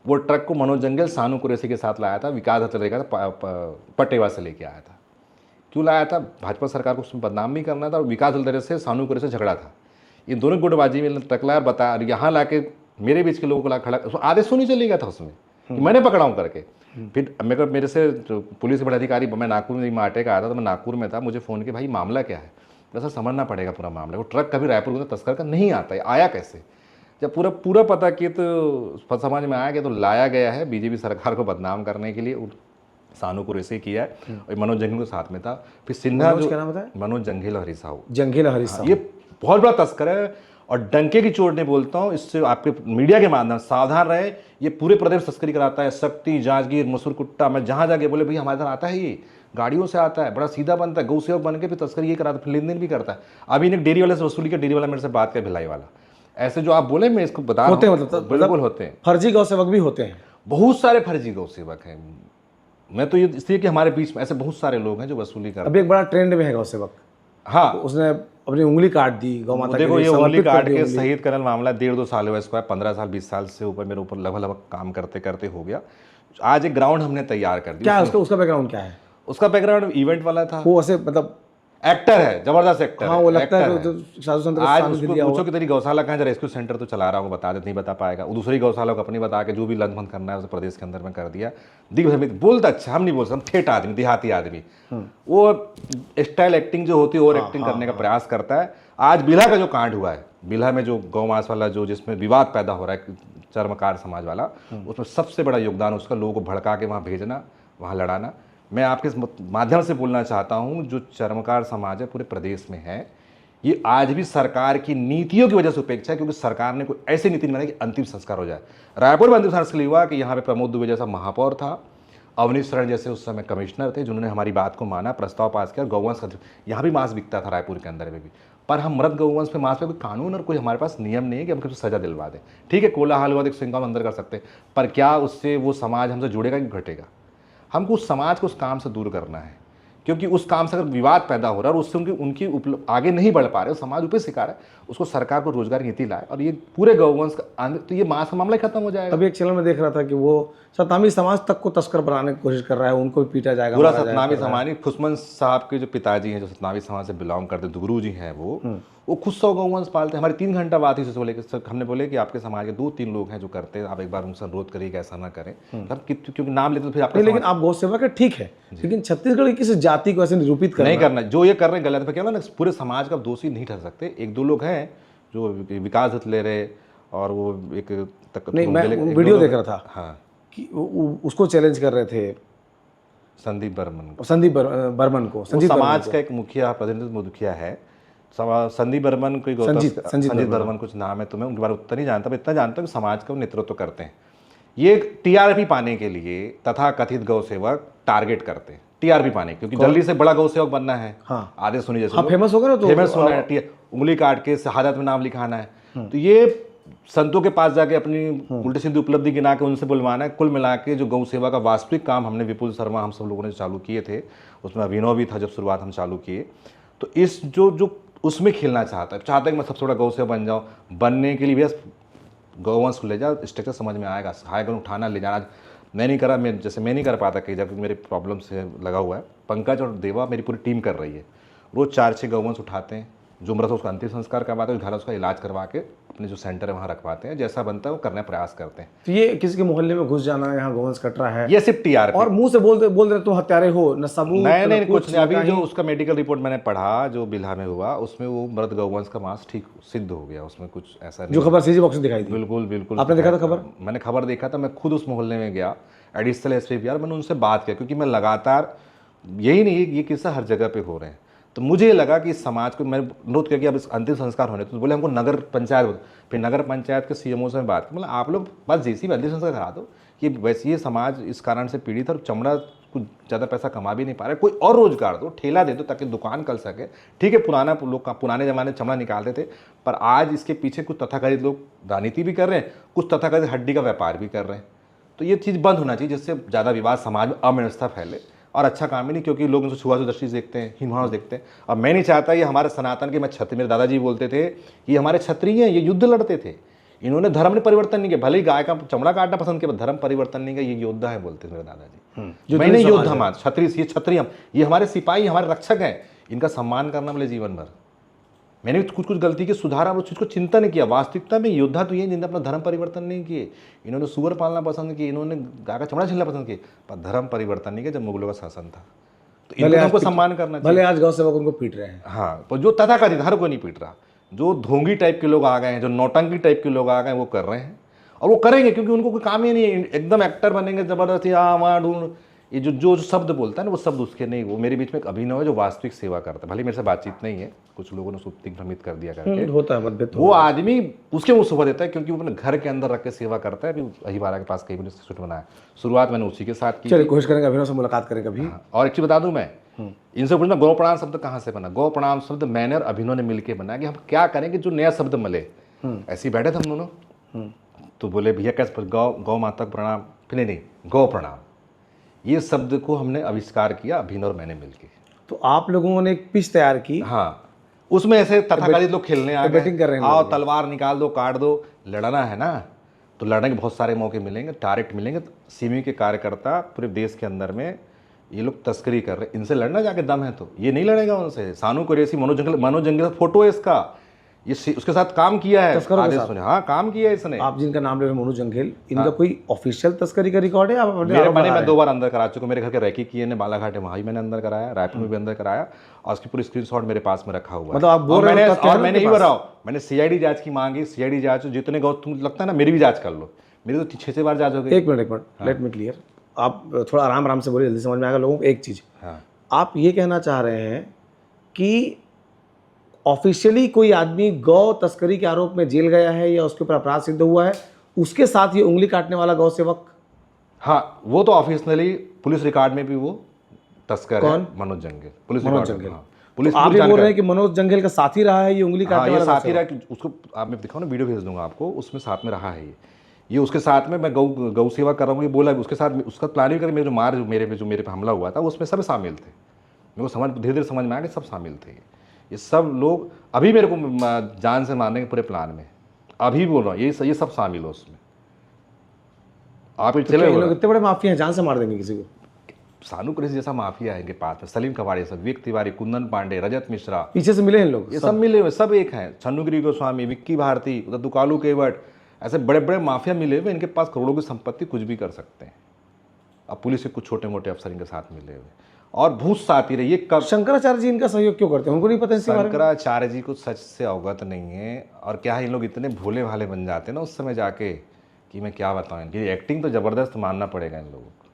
वो ट्रक को मनोज जंगल सानू कुरैशी के साथ लाया था, विकास हत्या लेकर पटेवा से लेके आया था। क्यों लाया था? भाजपा सरकार को उसमें बदनाम भी करना था और विकास हत्या से सानू कुरैशी से झगड़ा था। ये दोनों गुटबाजी में ट्रक लाया, बताया यहाँ ला के मेरे बीच के लोगों को ला खड़ा, आधे सो नहीं चलेगा था उसमें कि मैंने पकड़ा हूँ करके। फिर मेरे से पुलिस के बड़े अधिकारी, मैं नागपुर में माटे का आया था तो मैं नागपुर में था, मुझे फ़ोन किया भाई मामला क्या है? वैसा समझना पड़ेगा पूरा मामला। वो ट्रक कभी रायपुर में तस्कर का नहीं आता है, आया कैसे? जब पूरा पता किए तो समझ में आया कि तो लाया गया है बीजेपी सरकार को बदनाम करने के लिए। सानू को रेसे किया है और मनोज जंगील के साथ में था। फिर सिन्हा जो मनोज जंगील और हरीश साहू, ये बहुत बड़ा तस्कर है और डंके की चोट नहीं बोलता हूँ, इससे आपके मीडिया के माध्यम से सावधान रहे। ये पूरे प्रदेश तस्करी कराता है, शक्ति, जांजगीर, मसूर कुट्टा। मैं जहाँ जाके बोले भैया हमारे इधर आता है, ये गाड़ियों से आता है, बड़ा सीधा बनता है, गौ सेवक बन के फिर तस्करी ये कराता है, फिर लेन देन भी करता है। अभी इन्हें डेयरी वाले से वसूली का, डेयरी वाला मेरे से बात कर, भिलाई वाला। ऐसे जो आप बोले मैं इसको बता रहा हूं, मतलब बिल्कुल होते हैं। फर्जी गौ सेवक भी होते हैं, बहुत सारे फर्जी गौ सेवक हैं। मैं तो ये इसलिए कि हमारे बीच में ऐसे बहुत सारे लोग हैं जो वसूली करते हैं। अभी एक बड़ा ट्रेंड में है गौ सेवक। हाँ, उसने अपनी उंगली काट दी गौ माता के लिए। देखो ये उंगली काट के शहीद करल मामला 1.5-2 साल हुआ इसको, 15 साल 20 साल से ऊपर मेरे ऊपर लगभग काम करते करते हो गया। आज एक ग्राउंड हमने तैयार कर दिया। क्या उसका बैकग्राउंड क्या है? उसका बैकग्राउंड इवेंट वाला था। वो ऐसे मतलब एक्टर है, जबरदस्त एक्टर। हाँ, वो लगता है तो साधु संत आज उसको पूछो कि तेरी गौशाला कहाँ है, रेस्क्यू सेंटर तो चला रहा हूँ, बता दे, नहीं बता पाएगा। वो दूसरी गौशाला को अपनी बता के जो भी लंच बंद करना है उसे प्रदेश के अंदर में कर दिया। दिग्भ्रमित बोलता, अच्छा हम नहीं बोल सकते, ठेठ आदमी, देहाती आदमी, वो स्टाइल एक्टिंग जो होती है और एक्टिंग करने का प्रयास करता है। आज बिल्हा का जो कांड हुआ है, बिल्हा में जो गौ-मांस वाला जो जिसमें विवाद पैदा हो रहा है चर्मकार समाज वाला, उसमें सबसे बड़ा योगदान उसका, लोगों को भड़का के वहाँ भेजना, वहाँ लड़ाना। मैं आपके माध्यम से बोलना चाहता हूँ जो चर्मकार समाज है पूरे प्रदेश में है, ये आज भी सरकार की नीतियों की वजह से उपेक्षा है, क्योंकि सरकार ने कोई ऐसी नीति नहीं बनाई कि अंतिम संस्कार हो जाए। रायपुर में अंतिम संस्कार हुआ कि यहाँ पे प्रमोद दुबे जैसा महापौर था, अवनीश शरण जैसे उस समय कमिश्नर थे, जिन्होंने हमारी बात को माना, प्रस्ताव पास किया। गौवंश यहाँ भी मांस बिकता था रायपुर के अंदर में भी, पर हम मृत गौवंश पे मांस पे कोई कानून और कोई हमारे पास नियम नहीं है कि हम किसी सजा दिलवा दें। ठीक है, कोलाहल हुआ, सिंह हम अंदर कर सकते हैं, पर क्या उससे वो समाज हमसे जुड़ेगा कि घटेगा? हमको उस समाज को उस काम से दूर करना है, क्योंकि उस काम से अगर विवाद पैदा हो रहा है और उससे उनकी आगे नहीं बढ़ पा रहे, समाज ऊपर सिखा रहा है, उसको सरकार को रोजगार नीति लाए और ये पूरे गौवंश का तो ये मांस का मामला ही खत्म हो जाएगा। अभी एक चैनल में देख रहा था कि वो सतनामी समाज तक को तस्कर बनाने की कोशिश कर रहा है, उनको भी पीटा जाएगा, पूरा सतनामी समाज। खुशमन साहब के जो पिताजी हैं, जो सतनामी समाज से बिलोंग करते, दुगरू जी हैं, वो खुद 100 गौवंश पालते हैं। हमारी 3 घंटा बात ही से बोले कि सर, हमने बोले कि आपके समाज के 2-3 लोग हैं जो करते हैं, आप एक बार उनसे अनुरोध करिए कि ऐसा ना करें। क्योंकि नाम लेते तो फिर आपके, लेकिन आप गौ सेवक है, ठीक है, लेकिन छत्तीसगढ़ की किसी जाति को ऐसे निरूपित नहीं करना। जो ये कर रहे हैं गलत है, क्या ना, पूरे समाज का दोषी नहीं ठहर सकते। 1-2 लोग हैं जो विकास हित ले रहे और वो एक नहीं, मैं वीडियो देख रहा था, हाँ, कि उसको चैलेंज कर रहे थे संदीप बर्मन को। समाज का एक मुखिया, प्रतिनिधित्व मुखिया है संदीप बर्मन, कोई संजीत बर्मन कुछ नाम है, तो मैं उनके बारे में उतना नहीं जानता, इतना जानता हूँ कि समाज का नेतृत्व करते हैं। ये टीआरपी पाने के लिए तथा कथित गौ सेवक टारगेट करते हैं, टीआरपी पाने, क्योंकि जल्दी से बड़ा गौ सेवक बनना है। हाँ, आधे सुनी जैसे, हाँ, फेमस होगा ना, तो फेमस होना है, उंगली काट के शहादत में नाम लिखाना है। तो ये संतों के पास जाके अपनी उल्टी सीधी उपलब्धि गिना के उनसे बुलवाना है। कुल मिला के जो गौ सेवा का वास्तविक काम हमने विपुल शर्मा, हम सब लोगों ने चालू किए थे, उसमें अभिनव भी था जब शुरुआत हम चालू किए, तो इस जो उसमें खेलना चाहता है कि मैं सबसे बड़ा गौ सेवा बन जाऊँ। बनने के लिए भी गौवंश को ले जाओ, स्ट्रक्चर समझ में आएगा, हाईगन उठाना ले जाना। मैं नहीं करा, मैं नहीं कर पाता कई जगह, मेरे प्रॉब्लम से लगा हुआ है। पंकज और देवा, मेरी पूरी टीम कर रही है, रोज़ 4-6 गौवंश उठाते हैं, जो मृत उसका अंतिम संस्कार करवाते हैं, घर उसका इलाज करवा के अपने जो सेंटर है वहाँ रखवाते हैं, जैसा बनता है वो करने का प्रयास करते हैं। तो ये किसी के मोहल्ले में घुस जाना, यहाँ गोवंश कट रहा है, ये सिर्फ टीआरपी और मुंह से बोल रहे तुम हत्यारे हो, न सबूत नहीं न नहीं कुछ नहीं। अभी न जो कहीं। उसका मेडिकल रिपोर्ट मैंने पढ़ा जो बिल्हा में हुआ, उसमें वो मृत गौवंश का मांस ठीक सिद्ध हो गया, उसमें कुछ ऐसा नहीं। जो खबर सीजी बॉक्स में दिखाई दी, बिल्कुल बिल्कुल। आपने देखा था खबर? मैंने खबर देखा था, मैं खुद उस मोहल्ले में गया, एडिशनल एसपी यार, मैंने उनसे बात किया, क्योंकि मैं लगातार यही नहीं ये किस्सा हर जगह पे हो रहे हैं। तो मुझे ये लगा कि समाज को, मैं नोट किया कि अब इस अंतिम संस्कार होने, तो बोले हमको नगर पंचायत, फिर नगर पंचायत के सीएमओ से बात की, मतलब आप लोग बस जैसी भी अंतिम संस्कार करा दो, कि वैसे ये समाज इस कारण से पीड़ित है और चमड़ा कुछ ज़्यादा पैसा कमा भी नहीं पा रहा है, कोई और रोजगार दो, ठेला दे दो ताकि दुकान कर सके। ठीक है, पुराने ज़माने में चमड़ा निकालते थे, पर आज इसके पीछे कुछ तथाकथित लोग राजनीति भी कर रहे हैं, कुछ तथाकथित हड्डी का व्यापार भी कर रहे हैं। तो ये चीज़ बंद होना चाहिए, जिससे ज़्यादा विवाद समाज में अव्यवस्था फैले, और अच्छा काम ही नहीं, क्योंकि लोग इनको छुआ दृष्टि से देखते हैं, हीनभाव देखते हैं। और मैं नहीं चाहता ये हमारे सनातन के, मैं क्षत्रिय, मेरे दादाजी बोलते थे कि हमारे क्षत्रिय हैं, ये युद्ध लड़ते थे, इन्होंने धर्म ने परिवर्तन नहीं किया, भले ही गाय का चमड़ा काटना पसंद किया, धर्म परिवर्तन नहीं किया, ये योद्धा है बोलते थे मेरे दादाजी। मैंने योद्धा मान, क्षत्रिय, ये क्षत्रिय, ये हमारे सिपाही, हमारे रक्षक हैं, इनका सम्मान करना बोले जीवन भर। मैंने कुछ गलती की सुधारा, उस चीज़ को चिंता नहीं किया। वास्तविकता में योद्धा तो ये जिन्होंने अपना धर्म परिवर्तन नहीं किए, इन्होंने सुअर पालना पसंद किया, इन्होंने गाय का चमड़ा छीलना पसंद किया, पर धर्म परिवर्तन नहीं किया जब मुगलों का शासन था। तो इनको सम्मान करना चाहिए। भले आज गौ सेवक उनको पीट रहे हैं, हाँ, पर जो तथाकथित, हर कोई नहीं पीट रहा, जो ढोंगी टाइप के लोग आ गए हैं, जो नौटंकी टाइप के लोग आ गए हैं, वो कर रहे हैं, और वो करेंगे, क्योंकि उनको कोई काम ही नहीं है। एकदम एक्टर बनेंगे जबरदस्ती, वहाँ ढूंढ, ये जो शब्द बोलता है ना, वो शब्द उसके नहीं। वो मेरे बीच में एक अभिनव है जो वास्तविक सेवा करता है, भले मेरे से बातचीत नहीं है, कुछ लोगों ने उसको भ्रमित कर दिया करके, होता है मतभेद। वो आदमी उसके मुँह शोभा देता है, क्योंकि वो अपने घर के अंदर रख के सेवा करता है। अभी अहिबारा के पास कहीं भी इंस्टीट्यूट बनाया, शुरुआत मैंने उसी के साथ की। चलिए कोशिश करेंगे अभिनव से मुलाकात करें कभी। और एक चीज़ बता दूं मैं, इनसे पूछना गौ प्रणाम शब्द कहाँ से बना। गौ प्रणाम शब्द मैंने और अभिनव ने मिलकर बनाया कि हम क्या करें कि जो नया शब्द मिले। ऐसे ही बैठे थे हम दोनों, तो बोले भैया कैसे गौ माता को प्रणाम, फिर नहीं गौ प्रणाम, ये शब्द को हमने आविष्कार किया अभिनव और मैंने मिलकर। तो आप लोगों ने एक पिच तैयार की, हाँ, उसमें ऐसे तथाकथित लोग खेलने आ बैटिंग कर रहे हैं, आओ तलवार निकाल दो, काट दो, लड़ना है ना, तो लड़ने के बहुत सारे मौके मिलेंगे, डायरेक्ट मिलेंगे। सीमी के कार्यकर्ता पूरे देश के अंदर में ये लोग तस्करी कर रहे हैं, इनसे लड़ना जाके दम है तो ये नहीं लड़ेगा उनसे। सानू कुरैशी, मनोज जंगल फोटो है इसका, ये उसके साथ काम किया है, आदेश सुने, हाँ काम किया है इसने। आप जिनका नाम ले रहे हैं मनोज जंगेल, इनका कोई ऑफिशियल तस्करी का रिकॉर्ड है? आप मैं 2 बार अंदर करा चुका, मेरे घर के रैकी किए ने, बालाघाट है वहाँ ही मैंने अंदर कराया, रायपुर में भी अंदर कराया, और उसकी पूरी स्क्रीनशॉट मेरे पास में रखा हुआ है। मतलब आप बोल रहे हो और मैंने ही बताओ, मैंने सीआईडी जांच की मांगी, सीआईडी जांच जितने गौ तुम लगता है ना, मेरी भी जांच कर लो, मेरी तो 6 बार जांच हो गई। एक मिनट लेट मी क्लियर, आप थोड़ा आराम से बोलिए, जल्दी समझ में आएगा लोगों को। एक चीज़, हाँ, आप ये कहना चाह रहे हैं कि ऑफिशियली कोई आदमी गौ तस्करी के आरोप में जेल गया है या उसके ऊपर अपराध सिद्ध हुआ है, उसके साथ ये उंगली काटने वाला गौ सेवक? हाँ, वो तो ऑफिशियली पुलिस रिकॉर्ड में भी वो तस्कर है, मनोज जंगेल, पुलिस मनोज रिकॉर्ड में। जंगेल। पुलिस आप ये बोल रहे हैं कि मनोज जंगेल का साथी रहा है ये उंगली हाँ, काटने ये वाला? साथी रहा, कि उसको आप मैं दिखाऊँ ना, वीडियो भेज दूंगा आपको, उसमें साथ में रहा है ये उसके साथ में, मैं गौ सेवा कर रहा हूँ ये बोला, उसके साथ उसका प्लान भी कर, मेरे पे हमला हुआ था उसमें सब शामिल थे। मेरे को समझ धीरे धीरे समझ में आया कि सब शामिल थे, ये सब लोग अभी मेरे को जान से मारने के पूरे प्लान में, अभी बोल रहा हूँ ये सब शामिल हो उसमें। आप चले लोग इतने बड़े माफिया हैं, जान से मार देंगे किसी को? सानू कुरैशी जैसा माफिया है इनके पास में, सलीम कवाड़े सब, विवेक तिवारी, कुंदन पांडे, रजत मिश्रा, पीछे से मिले हैं लोग, ये सब मिले हुए, सब एक हैं, छन्नुगिरी गोस्वामी, विक्की भारती, उधर दुकालू केवट, ऐसे बड़े बड़े माफिया मिले हुए, इनके पास करोड़ों की संपत्ति, कुछ भी कर सकते हैं। अब पुलिस के कुछ छोटे मोटे अफसर इनके साथ मिले हुए, और भूत साथी रही। कब शंकराचार्य जी इनका सहयोग क्यों करते हैं, उनको नहीं पता इसके बारे में? शंकराचार्य जी को सच से अवगत नहीं है, और क्या इन लोग इतने भोले भाले बन जाते हैं ना उस समय जाके, कि मैं क्या बताऊं, इनकी एक्टिंग तो ज़बरदस्त मानना पड़ेगा इन लोगों को।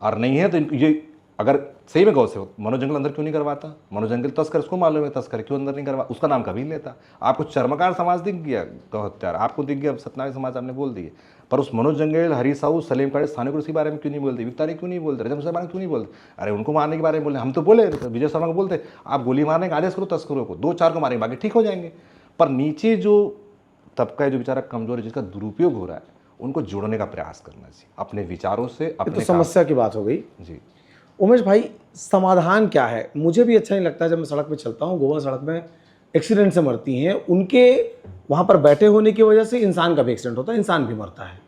और नहीं है तो ये अगर सही में गौ से मनोज जंगल अंदर क्यों नहीं करवाता? मनोज जंगल तस्कर, उसको मालूम है तस्कर, क्यों अंदर नहीं करवा, उसका नाम कभी नहीं लेता। आपको चर्मकार समाज दिख गया, गौ हत्यार आपको दिख गया, सत्यनारायण समाज आपने बोल दिए, पर उस मनोज जंगल, हरी साहू, सलीम कवाड़े, सानू कुरैशी के बारे में क्यों नहीं बोलते, विक्तारी क्यों नहीं बोलते, रजत मिश्रा क्यों नहीं बोलते? अरे उनको मारने के बारे में बोले, हम तो बोले, विजय शर्मा को बोलते आप गोली मारने का आदेश करो तस्करों को, 2-4 को मारेंगे, बाकी ठीक हो जाएंगे। पर नीचे जो तबका है, जो बेचारा कमजोर है, जिसका दुरुपयोग हो रहा है, उनको जोड़ने का प्रयास करना चाहिए अपने विचारों से, अपने। तो समस्या की बात हो गई जी उमेश भाई, समाधान क्या है? मुझे भी अच्छा नहीं लगता जब मैं सड़क पे चलता हूँ, गोवा सड़क में एक्सीडेंट से मरती हैं, उनके वहाँ पर बैठे होने की वजह से इंसान का भी एक्सीडेंट होता है, इंसान भी मरता है।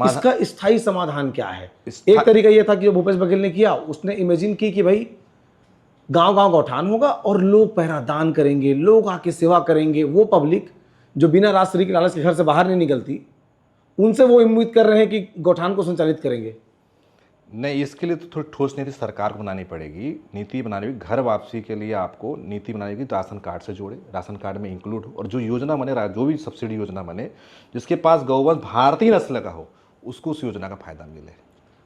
इसका स्थायी समाधान क्या है? एक तरीका ये था कि जो भूपेश बघेल ने किया, उसने इमेजिन की कि भाई गांव गांव गौठान होगा और लोग पहरा दान करेंगे, लोग आके सेवा करेंगे, वो पब्लिक जो बिना राजश्री के लालच के घर से बाहर नहीं निकलती, उनसे वो उम्मीद कर रहे हैं कि गौठान को संचालित करेंगे। नहीं, इसके लिए तो थोड़ी ठोस नीति सरकार को बनानी पड़ेगी। नीति बनानी होगी घर वापसी के लिए, आपको नीति बनानी होगी, राशन कार्ड से जोड़े, राशन कार्ड में इंक्लूड हो, और जो योजना बने, जो भी सब्सिडी योजना बने, जिसके पास गौवंश भारतीय नस्ल का हो उसको उस योजना का फायदा मिले,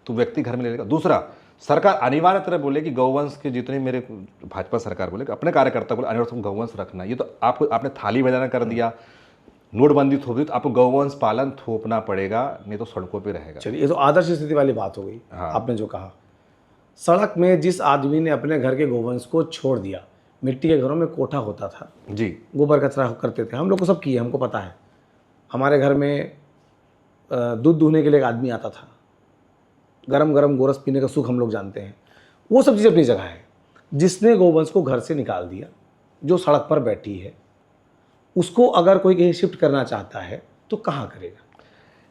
तो व्यक्ति घर में ले लेगा। दूसरा, सरकार अनिवार्य तरह बोले कि गौवंश के जितने, मेरे भाजपा सरकार बोले, अपने कार्यकर्ता बोले अनिवार्य गौवंश रखना। ये तो आपने थाली बजाना कर दिया, नोटबंदी थोप दी, तो आपको गौवंश पालन थोपना पड़ेगा, नहीं तो सड़कों पे रहेगा। चलिए, ये तो आदर्श स्थिति वाली बात हो गई। हाँ। आपने जो कहा, सड़क में जिस आदमी ने अपने घर के गोवंश को छोड़ दिया, मिट्टी के घरों में कोठा होता था जी, गोबर कचरा करते थे, हम लोग को सब किए, हमको पता है। हमारे घर में दूध दूहने के लिए एक आदमी आता था, गरम गरम गोरस पीने का सुख हम लोग जानते हैं। वो सब चीज़ अपनी जगह है। जिसने गोवंश को घर से निकाल दिया, जो सड़क पर बैठी है, उसको अगर कोई कहीं शिफ्ट करना चाहता है तो कहाँ करेगा?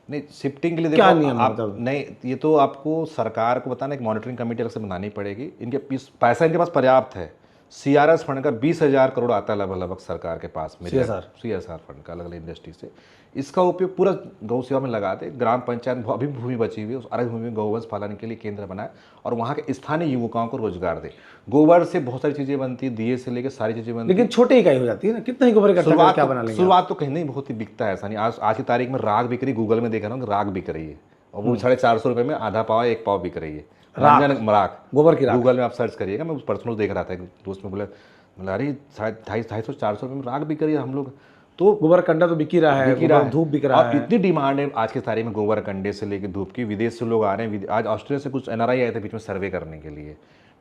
नहीं, शिफ्टिंग के लिए क्या देखो, नियम है आप मतलब? नहीं, ये तो आपको सरकार को बताना, एक मॉनिटरिंग कमेटी अलग से बनानी पड़ेगी। इनके पैसा इनके पास पर्याप्त है। CRS फंड का 20,000 करोड़ आता है लगभग सरकार के पास में, CSR फंड का अलग अलग इंडस्ट्री से। इसका उपयोग पूरा गौ सेवा में लगा दे। ग्राम पंचायत अभी भूमि बची हुई है, उस अर्ध भूमि में गौवंश पालन के लिए केंद्र बनाए और वहाँ के स्थानीय युवकों को रोजगार दे। गोबर से बहुत सारी चीज़ें बनती है, दिए से लेकर सारी चीज़ें बनती है। लेकिन छोटे इकाई हो जाती है ना, कितना ही गोबर इकट्ठा करके क्या बना लेंगे? शुरुआत तो कहीं नहीं, बहुत ही बिकता है, ऐसा नहीं। आज की तारीख में राग बिक रही, गूगल में देख रहा हूँ कि राग बिक रही है, और वो 450 रुपये में आधा पाव 1 पाव बिक रही है। रंजन राख, गोबर की राख। गूगल में आप सर्च करिएगा। मैं पर्सनल देख रहा था, एक दोस्त में बोले अरे 250-400 रुपये में राग बिक रही है। हम लोग तो गोबर कंडा तो बिक ही रहा है, गोबर धूप बिक रहा और है। इतनी डिमांड है आज की तारीख में गोबर कंडे से लेकर धूप की। विदेश से लोग आ रहे हैं। आज ऑस्ट्रेलिया से कुछ NRI आए थे बीच में सर्वे करने के लिए,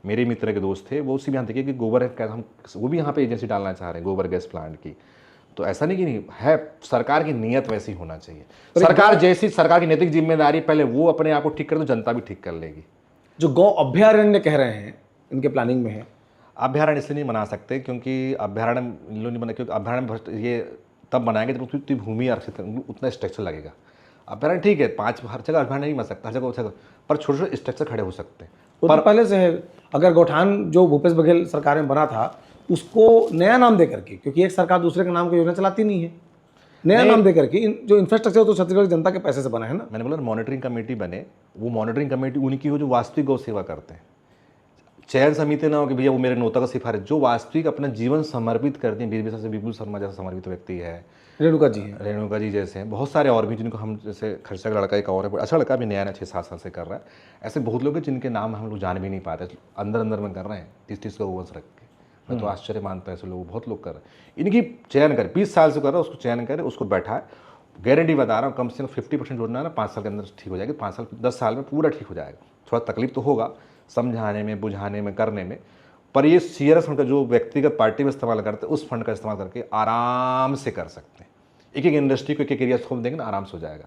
मेरे मित्र के दोस्त थे, वो उसी में देखिए कि गोबर हम वो भी यहाँ पे एजेंसी डालना चाह रहे हैं गोबर गैस प्लांट की। तो ऐसा नहीं कि नहीं है, सरकार की नीयत वैसी होना चाहिए। सरकार जैसी, सरकार की नैतिक जिम्मेदारी, पहले वो अपने आप को ठीक कर, तो जनता भी ठीक कर लेगी। जो गौ अभ्यारण्य कह रहे हैं, इनके प्लानिंग में है। अभ्यारण्य इसलिए नहीं बना सकते क्योंकि अभ्यारण्य लोग नहीं बना, क्योंकि अभ्यारण्य ये तब बनाएंगे जब उतनी भूमि आरक्षित, उतना स्ट्रक्चर लगेगा। अभ्यारण्य ठीक है, 5 हर जगह अभ्यारण्य नहीं बन सकता, हर जगह, पर छोटे छोटे स्ट्रक्चर खड़े हो सकते हैं। पर पहले से है। अगर गौठान जो भूपेश बघेल सरकार में बना था, उसको नया नाम दे करके, क्योंकि एक सरकार दूसरे के नाम की योजना चलाती नहीं है, नया नाम दे करके जो इंफ्रास्ट्रक्चर तो छत्तीसगढ़ की जनता के पैसे से बना है ना। मैंने बोला मॉनिटरिंग कमेटी बने, वो मॉनिटरिंग कमेटी उनकी हो जो वास्तविक गौ सेवा करते हैं। चयन समिति ना हो कि भैया वो मेरे नोता का सिफारिश, जो वास्तविक अपना जीवन समर्पित करते हैं। बीर से विपुल शर्मा जैसा समर्पित व्यक्ति है, रेणुका जी हैं, रेणुका जी जैसे हैं, बहुत सारे और भी जिनको हम, जैसे खर्चा का लड़का एक और है, अच्छा लड़का भी नया 6-7 साल से कर रहा है। ऐसे बहुत लोग हैं जिनके नाम हम लोग जान भी नहीं पाते, अंदर अंदर में कर रहे हैं 30-30 का गोवंश रख के। मैं तो आश्चर्य मानता है, ऐसे लोग बहुत लोग कर रहे हैं। इनकी चयन करें, 20 साल से कर रहा है, उसको चयन करें, उसको बैठाए। गारंटी बता रहा हूँ, कम से कम 50% जोड़ना है ना, 5 साल के अंदर ठीक हो जाएगी। 5 साल 10 साल में पूरा ठीक हो जाएगा। थोड़ा तकलीफ तो होगा समझाने में, बुझाने में, करने में, पर ये CRS फंड का जो व्यक्तिगत पार्टी में इस्तेमाल करते हैं, उस फंड का इस्तेमाल करके आराम से कर सकते हैं। एक एक इंडस्ट्री को एक एक एरिया सौंप देंगे ना, आराम से हो जाएगा।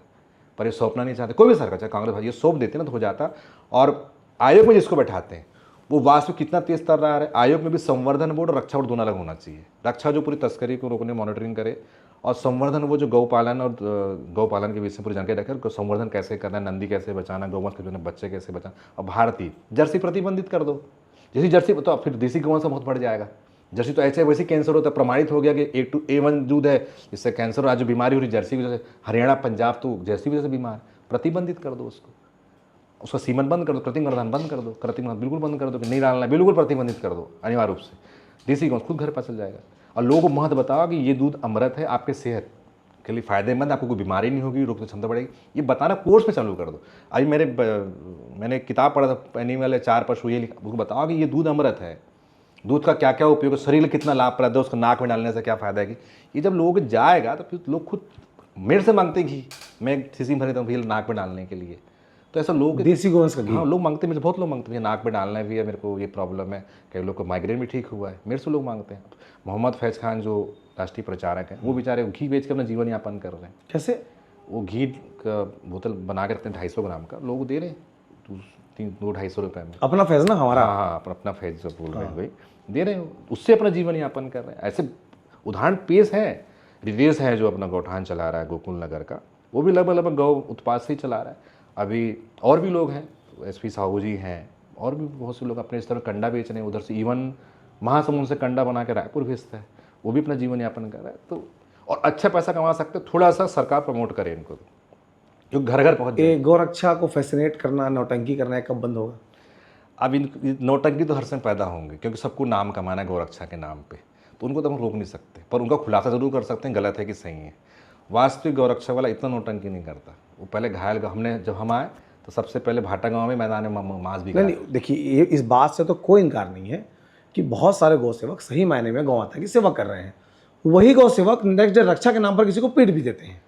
पर ये सौंपना नहीं चाहते, कोई भी सरकार, चाहे कांग्रेस भाई, ये सौंप देते ना तो हो जाता। और आयोग में जिसको बैठाते हैं वो वास्तव कितना तेज कर रहा है। आयोग में भी संवर्धन बोर्ड और रक्षा बोर्ड दोनों अलग होना चाहिए। रक्षा जो पूरी तस्करी को रोकने मॉनिटरिंग करे, और संवर्धन वो जो गौपालन और गौपालन के विषय में पूरी जानकारी रखे, संवर्धन कैसे करना है, नंदी कैसे बचाना, गौवंश के बच्चे कैसे बचाना। और भारतीय जर्सी प्रतिबंधित कर दो। जैसी जर्सी तो फिर देसी गौवंश बहुत बढ़ जाएगा। जर्सी तो ऐसे वैसे कैंसर होता है, प्रमाणित हो गया कि A1 दूध है, जिससे कैंसर, आज जो बीमारी हो रही जर्सी की वजह से, हरियाणा पंजाब तो जर्सी की वजह से बीमार। प्रतिबंधित कर दो उसको, उसका सीमन बंद कर दो, कृत्रिम गर्भाधान बंद कर दो, कृत्रिम गर्भाधान बिल्कुल बंद कर दो, कि नहीं डालना, बिल्कुल प्रतिबंधित कर दो अनिवार्य रूप से। देसी गौवंश खुद घर पर चल जाएगा। और लोगों को महत्व बताओ कि ये दूध अमृत है, आपके सेहत के लिए फायदेमंद, आपको कोई बीमारी नहीं होगी, रोग क्षमता बढ़ेगी, ये बताना कोर्स में चालू कर दो। अभी मैंने किताब पढ़ा था, एनिमल है 4 पशु, ये लिखा, उसको बताओ कि ये दूध अमृत है, दूध का क्या क्या उपयोग है, शरीर में कितना लाभप्रद है, उसको नाक में डालने से क्या फ़ायदा है। कि ये जब लोग जाएगा तो फिर लोग खुद मेरे से मांगते घी, मैं शीशी में भर देता हूँ भैया नाक में डालने के लिए। तो ऐसा लोग, देसी गोवंश का घी, हाँ लोग मांगते हैं, मुझे बहुत लोग मांगते हैं नाक में डालना है भैया, मेरे को ये प्रॉब्लम है। कई लोग को माइग्रेन भी ठीक हुआ है, मेरे से लोग मांगते हैं। मोहम्मद फैज़ खान जो राष्ट्रीय प्रचारक हैं, वो बेचारे घी बेच के अपना जीवन यापन कर रहे हैं। कैसे? वो घी का बोतल बना के रखते हैं 250 ग्राम का, लोग दे रहे हैं 200-250 रुपये में। अपना फैज ना हमारा। हाँ, अपना फैज जो बोल रहे हैं भाई, दे रहे हो, उससे अपना जीवन यापन कर रहे हैं। ऐसे उदाहरण पेश है। रितेश है जो अपना गौठान चला रहा है गोकुल नगर का, वो भी लगभग गौ उत्पाद से ही चला रहा है। अभी और भी लोग हैं, SP साहू जी हैं, और भी बहुत से लोग अपने इस तरह कंडा बेच रहे हैं। उधर से इवन महासमुंद से कंडा बना के रायपुर भेजता है, वो भी अपना जीवन यापन कर रहा है। तो और अच्छा पैसा कमा सकते हैं, थोड़ा सा सरकार प्रमोट करे इनको, जो घर घर पहुँच जाए। ये गौरक्षा को फैसिनेट करना, नौटंकी करना है, कब बंद होगा? अब इन नौटंकी तो हर समय पैदा होंगे, क्योंकि सबको नाम कमाना है गौरक्षा के नाम पे, तो उनको तो हम रोक नहीं सकते, पर उनका खुलासा ज़रूर कर सकते हैं गलत है कि सही है। वास्तविक गौरक्षा वाला इतना नौटंकी नहीं करता। वो पहले घायल, हमने जब हम आए तो सबसे पहले भाटा गांव में मैदान में मांस भी नहीं, देखिए, ये इस बात से तो कोई इनकार नहीं है कि बहुत सारे गौ सेवक सही मायने में गौ माता की सेवा कर रहे हैं। वही गौ सेवक नेक्स्ट डे रक्षा के नाम पर किसी को पीट भी देते हैं।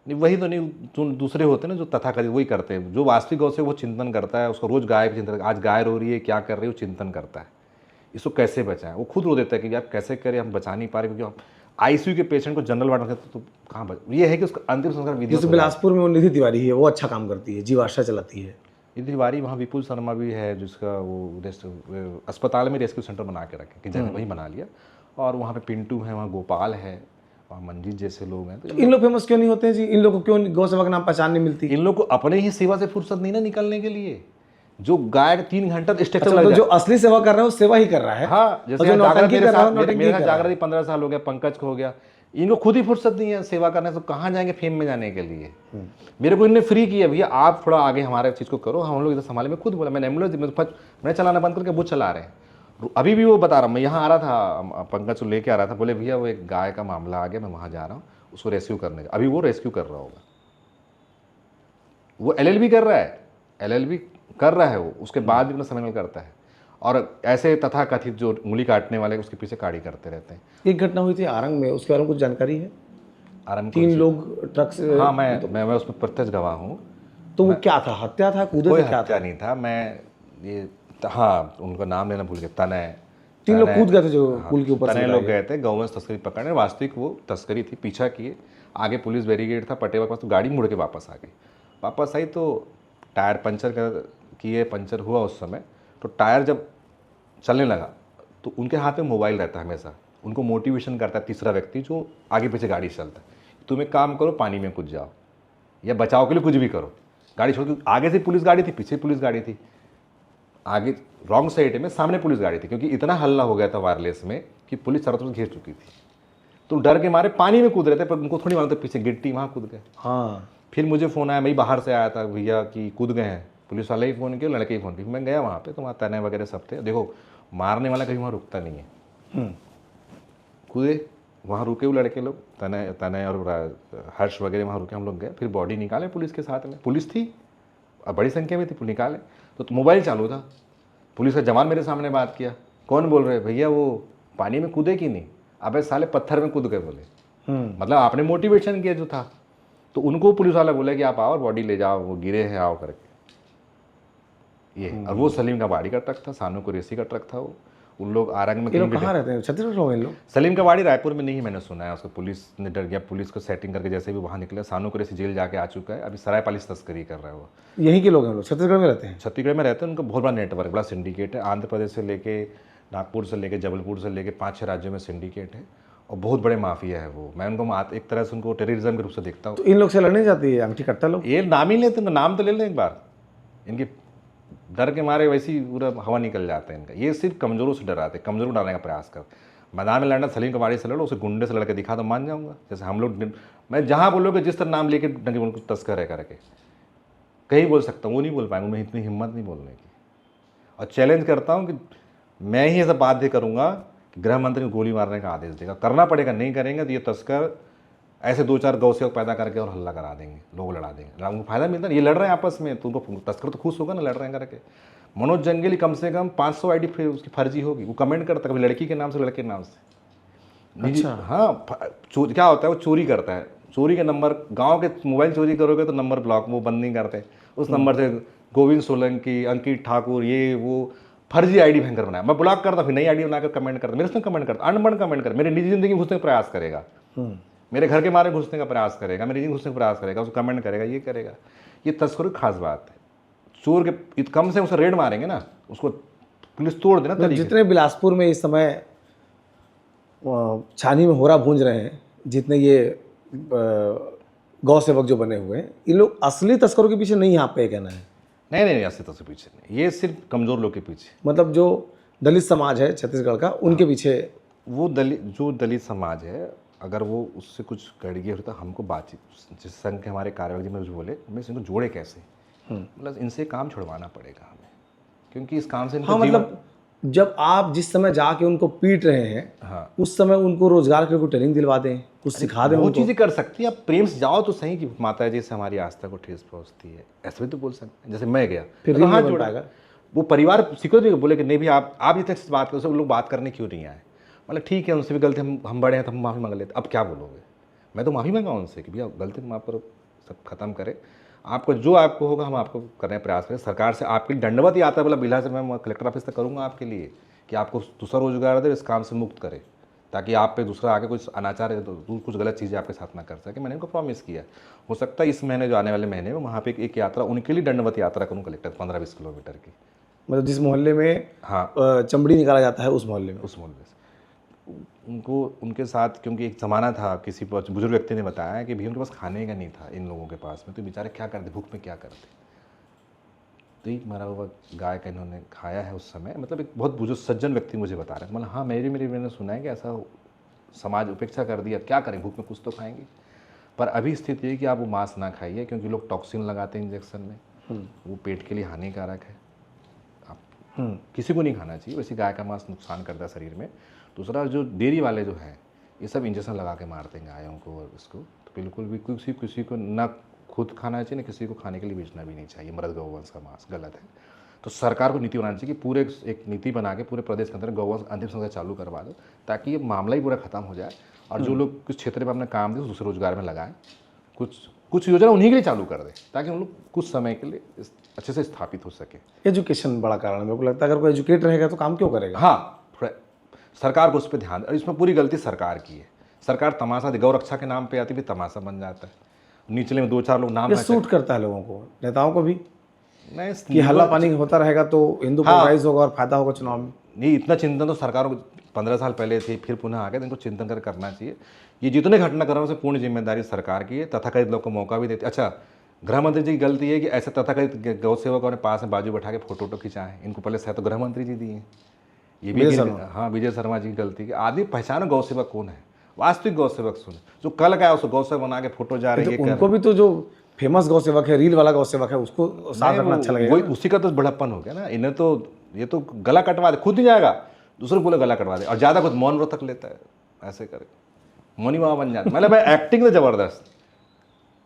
नहीं, वही तो नहीं, जो दूसरे होते हैं ना, जो तथाकथित, वही करते हैं। जो वास्तविक गौ से वो चिंतन करता है, उसको रोज गाय का चिंतन, आज गाय रो रही है, क्या कर रही है, वो चिंतन करता है, इसको कैसे बचाएं। वो खुद रो देता है कि यार कैसे करें, हम बचा नहीं पा रहे, क्योंकि हम आईसीयू के पेशेंट को जनरल वार्ड में तो कहाँ बच। ये है कि उसका अंतिम संस्कार विधि। जैसे बिलासपुर में वो निधि तिवारी है, वो अच्छा काम करती है, जीवाश्रा चलाती है। निधि तिवारी, वहाँ विपुल शर्मा भी है, जिसका वो अस्पताल में रेस्क्यू सेंटर बना के रखे कि जगह वही बना लिया। और वहाँ पे पिंटू है, वहाँ गोपाल है, वहाँ मंजीत जैसे लोग हैं। तो इन लोग फेमस क्यों नहीं होते हैं जी? इन लोगों को क्यों गौ सेवा का नाम पहचान नहीं मिलती? इन लोग को अपने ही सेवा से फुर्सत नहीं ना निकलने के लिए। जो गाय 3 घंटा स्ट्रक्चर अच्छा, तो जो असली सेवा कर रहा है वो सेवा ही कर रहा है। हाँ, जैसे जो नौटंकी कर रहा है, मेरे साथ जागृति 15 साल हो गया, पंकज को हो गया, इनको खुद ही फुर्सत नहीं है सेवा करने से, तो कहाँ जाएंगे फेम में जाने के लिए। मेरे को इनने फ्री किया, भैया आप थोड़ा आगे हमारे चीज़ को करो, हम लोग इधर संभाले। मैं खुद बोला, मैंने एम्बुलेंस मैं चलाना बंद करके वो चला रहे हैं। अभी भी वो बता रहा हूँ, मैं यहाँ आ रहा था, पंकज को लेके आ रहा था, बोले भैया वो एक गाय का मामला आ गया, मैं वहाँ जा रहा हूँ उसको रेस्क्यू करने का। अभी वो रेस्क्यू कर रहा होगा, वो एलएलबी कर रहा है, एलएलबी कर रहा है वो, उसके बाद भी अपना समय करता है। और ऐसे तथाकथित जो उंगली काटने वाले उसके पीछे काड़ी करते रहते हैं। एक घटना हुई थी आरंग में, उसके बारे में कुछ जानकारी है? आरंग 3 लोग ट्रक से, हाँ, मैं उसमें प्रत्यक्ष गवाह हूँ। तो वो क्या था, हत्या था, कूदे कोई थे, क्या हत्या था? नहीं था। मैं ये, हाँ, उनका नाम लेना भूल गया, तनय। 3 लोग कूद गए थे जो हाँ, पुल के ऊपर से। तनय लोग गए थे गौवंश तस्करी पकड़ने, वास्तविक वो तस्करी थी, पीछा किए, आगे पुलिस बैरिकेड था, पटेवा के पास, तो गाड़ी मुड़ के वापस आ गई। वापस आई तो टायर पंचर किए, पंचर हुआ उस समय, तो टायर जब चलने लगा तो उनके हाथ में मोबाइल रहता है हमेशा, उनको मोटिवेशन करता है तीसरा व्यक्ति जो आगे पीछे गाड़ी चलता है, तुम एक काम करो, पानी में कूद जाओ या बचाव के लिए कुछ भी करो, गाड़ी छोड़ के। आगे से पुलिस गाड़ी थी, पीछे पुलिस गाड़ी थी, आगे रॉन्ग साइड में, सामने पुलिस गाड़ी थी, क्योंकि इतना हल्ला हो गया था वायरलेस में कि पुलिस चारों तरफ घेर चुकी थी। तो डर के मारे पानी में कूद रहे थे, पर उनको थोड़ी मालूम था पीछे गिट्टी, वहाँ कूद गए। हाँ, फिर मुझे फ़ोन आया, मैं बाहर से आया था, भैया कि कूद गए हैं, पुलिस वाले ही फ़ोन किया, लड़के ही फ़ोन किया। मैं गया वहाँ पे, तो वहाँ तने वगैरह सब थे। देखो, मारने वाला कहीं वहाँ रुकता नहीं है। कूदे, वहाँ रुके वो लड़के लोग, तने और हर्ष वगैरह वहाँ रुके, हम लोग गए, फिर बॉडी निकाले पुलिस के साथ में, पुलिस थी और बड़ी संख्या में थी, निकाले। तो मोबाइल चालू था, पुलिस का जवान मेरे सामने बात किया, कौन बोल रहे, भैया वो पानी में कूदे कि नहीं, अबे साले पत्थर में कूद गए बोले। मतलब आपने मोटिवेशन किया जो था। तो उनको पुलिस वाला बोला कि आप आओ, बॉडी ले जाओ, वो गिरे हैं, आओ करके। ये और वो सलीम का बाड़ी का ट्रक था, सानू कुरैशी का ट्रक था वो। उन लोग आरंग में ये लोग कहाँ रहते हैं? छत्तीसगढ़ लोग हैं इन लोग? सलीम का बाड़ी रायपुर में नहीं, मैंने सुना है। उसको पुलिस ने डर गया, पुलिस को सेटिंग करके जैसे भी वहाँ निकले, सानू कुरैशी जेल जाके आ चुका है, अभी सरायपाली तस्करी कर रहा है वो। यहीं के लोग हैं लोग, छत्तीसगढ़ में रहते हैं? छत्तीसगढ़ में रहते हैं, उनका बहुत बड़ा नेटवर्क, बड़ा सिंडिकेट है, आंध्र प्रदेश से लेके, नागपुर से लेके, जबलपुर से लेके 5-6 राज्यों में सिंडिकेट है, और बहुत बड़े माफिया है वो। मैं उनको एक तरह से उनको टेररिज्म के रूप से देखता हूँ। तो इन लोग से लड़ने जाती है अंगठी कट्टा लोग? ये नाम ही लेते, नाम तो ले लें एक बार, इनके डर के मारे वैसी पूरा हवा निकल जाता है इनका। ये सिर्फ कमजोरों से डराते, कमजोरों को डराने का प्रयास कर। मैदान में लड़ना, सलीम कबाड़ी से लड़ो, उसे गुंडे से लड़के दिखा तो मान जाऊंगा। जैसे हम लोग, मैं जहाँ बोलोगे जिस तरह नाम लेके डंडी, उनको तस्कर है करके कहीं बोल सकता हूँ, वो नहीं बोल पाएंगे, उन्हें इतनी हिम्मत नहीं बोलने की। और चैलेंज करता हूँ कि मैं ही ऐसा बाध्य करूँगा कि गृह मंत्री को गोली मारने का आदेश देगा, करना पड़ेगा, नहीं करेंगे तो ये तस्कर ऐसे 2-4 गौ सेवक पैदा करके और हल्ला करा देंगे, लोग लड़ा देंगे, उनको फायदा मिलता है। ये लड़ रहे हैं आपस में, तो उनको तस्कर तो खुश होगा ना, लड़ रहे हैं करके। मनोज जंगली कम से कम 500 आईडी फिर उसकी फर्जी होगी, वो कमेंट करता है कभी लड़की के नाम से, लड़के के नाम से। अच्छा। हाँ, क्या होता है, वो चोरी करता है, चोरी के नंबर, गांव के मोबाइल चोरी करोगे तो नंबर ब्लॉक, वो बंद नहीं करते, उस नंबर से गोविंद सोलंकी, अंकित ठाकुर, ये वो फर्जी आईडी भयंकर बनाया। मैं ब्लॉक करता, फिर नई आईडी बनाकर कमेंट करता, मेरे उसमें कमेंट करता, अनबन कमेंट कर, मेरी निजी जिंदगी में घुसने का प्रयास करेगा, मेरे घर के मारे घुसने का प्रयास करेगा, मेरी घुसने का प्रयास करेगा, उसको कमेंट करेगा, ये करेगा। ये तस्करों की खास बात है। चोर के कम से उसे रेड मारेंगे ना, उसको पुलिस तोड़ देना तरीके। जितने बिलासपुर में इस समय छानी में होरा भूंज रहे हैं, जितने ये गौ सेवक जो बने हुए हैं, ये लोग असली तस्करों के पीछे नहीं, यहाँ पे कहना है? नहीं, असली तस्कर पीछे नहीं, ये सिर्फ कमजोर लोग के पीछे। मतलब जो दलित समाज है छत्तीसगढ़ का, उनके पीछे? वो जो दलित समाज है, अगर वो उससे कुछ गड़बड़ी होता हमको बातचीत जिस संघ के हमारे कार्यवाहक जी में कुछ बोले मैं इनको जोड़े कैसे, मतलब इनसे काम छुड़वाना पड़ेगा हमें, क्योंकि इस काम से इनका हाँ मतलब जब आप जिस समय जाके उनको पीट रहे हैं, हाँ उस समय उनको रोजगार के कोई ट्रेनिंग दिलवा दें, कुछ सिखा दें वो उनको। चीज़ें कर सकती है। आप प्रेम से जाओ तो सही कि माता जी से हमारी आस्था को ठेस पहुंचती है, ऐसे भी तो बोल सकते हैं। जैसे मैं गया फिर तो रील हाथ नहीं बन जोड़ा, पाएगा। वो परिवार सीक्रेट भी बोले कि नहीं भी आप इतने से बात करो, सब लोग बात करने क्यों नहीं आए, मतलब ठीक है उनसे भी गलती, हम बड़े हैं तो हम माफ़ी मांग लेते, अब क्या बोलोगे, मैं तो माफ़ी मांगा उनसे कि भैया गलती माफ़ करो, सब खत्म करें, आपको जो आपको होगा हम आपको करने का प्रयास करें। सरकार से आपके लिए दंडवत ही आता है, बोला बिल्हा से मैं कलेक्टर ऑफिस तक करूँगा आपके लिए कि आपको दूसरा रोजगार दे, इस काम से मुक्त करे, ताकि आप पे दूसरा आके कुछ अनाचार है तो कुछ गलत चीज़ें आपके साथ ना कर सके। मैंने उनको प्रॉमिस किया, हो सकता है इस महीने जो आने वाले महीने में वहाँ पे एक यात्रा उनके लिए दंडवत यात्रा करूँ कलेक्टर 15-20 किलोमीटर की। मतलब जिस मोहल्ले में हाँ चमड़ी निकाला जाता है उस मोहल्ले में। उस मोहल्ले से उनको उनके साथ, क्योंकि एक ज़माना था, किसी बुजुर्ग व्यक्ति ने बताया कि भैया उनके पास खाने का नहीं था इन लोगों के पास में, तो बेचारे क्या करते, भूख में क्या करते, तो एक मरा हुआ गाय का इन्होंने खाया है उस समय। मतलब एक बहुत बुजुर्ग सज्जन व्यक्ति मुझे बता रहे थे, मतलब हाँ मैंने सुना है कि ऐसा समाज उपेक्षा कर दिया, क्या करें, भूख में कुछ तो खाएंगे। पर अभी स्थिति है कि आप वो मांस ना खाइए, क्योंकि लोग टॉक्सिन लगाते हैं इंजेक्शन में, वो पेट के लिए हानिकारक है, आप किसी को नहीं खाना चाहिए। वैसे गाय का मांस नुकसान करता है शरीर में। दूसरा जो डेयरी वाले जो हैं ये सब इंजेक्शन लगा के मारते हैं गायों को और इसको, तो बिल्कुल भी किसी को ना खुद खाना चाहिए, ना किसी को खाने के लिए बेचना भी नहीं चाहिए। मृत गौवंश का मांस गलत है। तो सरकार को नीति बनानी चाहिए कि पूरे एक नीति बना के पूरे प्रदेश के अंदर गौवंश अंतिम संस्कार चालू करवा दो, ताकि ये मामला ही पूरा खत्म हो जाए और जो लोग कुछ क्षेत्र में अपना काम दे दूसरे रोजगार में लगाएं, कुछ योजना उन्हीं के लिए चालू कर दें, ताकि हम लोग कुछ समय के लिए अच्छे से स्थापित हो सके। एजुकेशन बड़ा कारण है, मेरे को लगता है अगर कोई एजुकेट रहेगा तो काम क्यों करेगा। हाँ सरकार को उस पर ध्यान, और इसमें पूरी गलती सरकार की है। सरकार तमाशा गौ रक्षा के नाम पे आती, भी तमाशा बन जाता है, निचले में 2-4 लोग नाम ये सूट करता है लोगों को, नेताओं को भी, नहीं कि हल्ला पानी होता रहेगा तो हिंदू पोलराइज होगा और फायदा होगा चुनाव में। नहीं, इतना चिंतन तो सरकारों को 15 साल पहले थी, फिर पुनः आ गए, तो इनको चिंतन कर करना चाहिए। ये जितने घटनाक्रम उसे पूर्ण जिम्मेदारी सरकार की है, तथाकथित लोग को मौका भी देते। अच्छा गृह मंत्री जी की गलती है कि ऐसे तथाकथित गौ सेवकों ने पास में बाजू बैठा के फोटो खिंचाए, इनको पहले शायद तो गृह मंत्री जी दिए, ये भी हाँ विजय शर्मा जी की गलती। कि आदमी पहचानो गौ सेवक कौन है, वास्तविक गौ सेवक सुने, जो कल गया उसको गौ सेवक बना के फोटो जा रही है। उनको भी तो जो फेमस गौ सेवक है, रील वाला गौ सेवक है, उसको साथ रखना अच्छा लगेगा। वही उसी का तो बड़प्पन हो गया ना। इन्हें तो ये तो गला कटवा दे, खुद नहीं जाएगा, दूसरे बोले गला कटवा दे, और ज़्यादा कुछ मौन व्रत तक लेता है, ऐसे करे मौनी बाबा बन जाता। मतलब एक्टिंग तो जबरदस्त,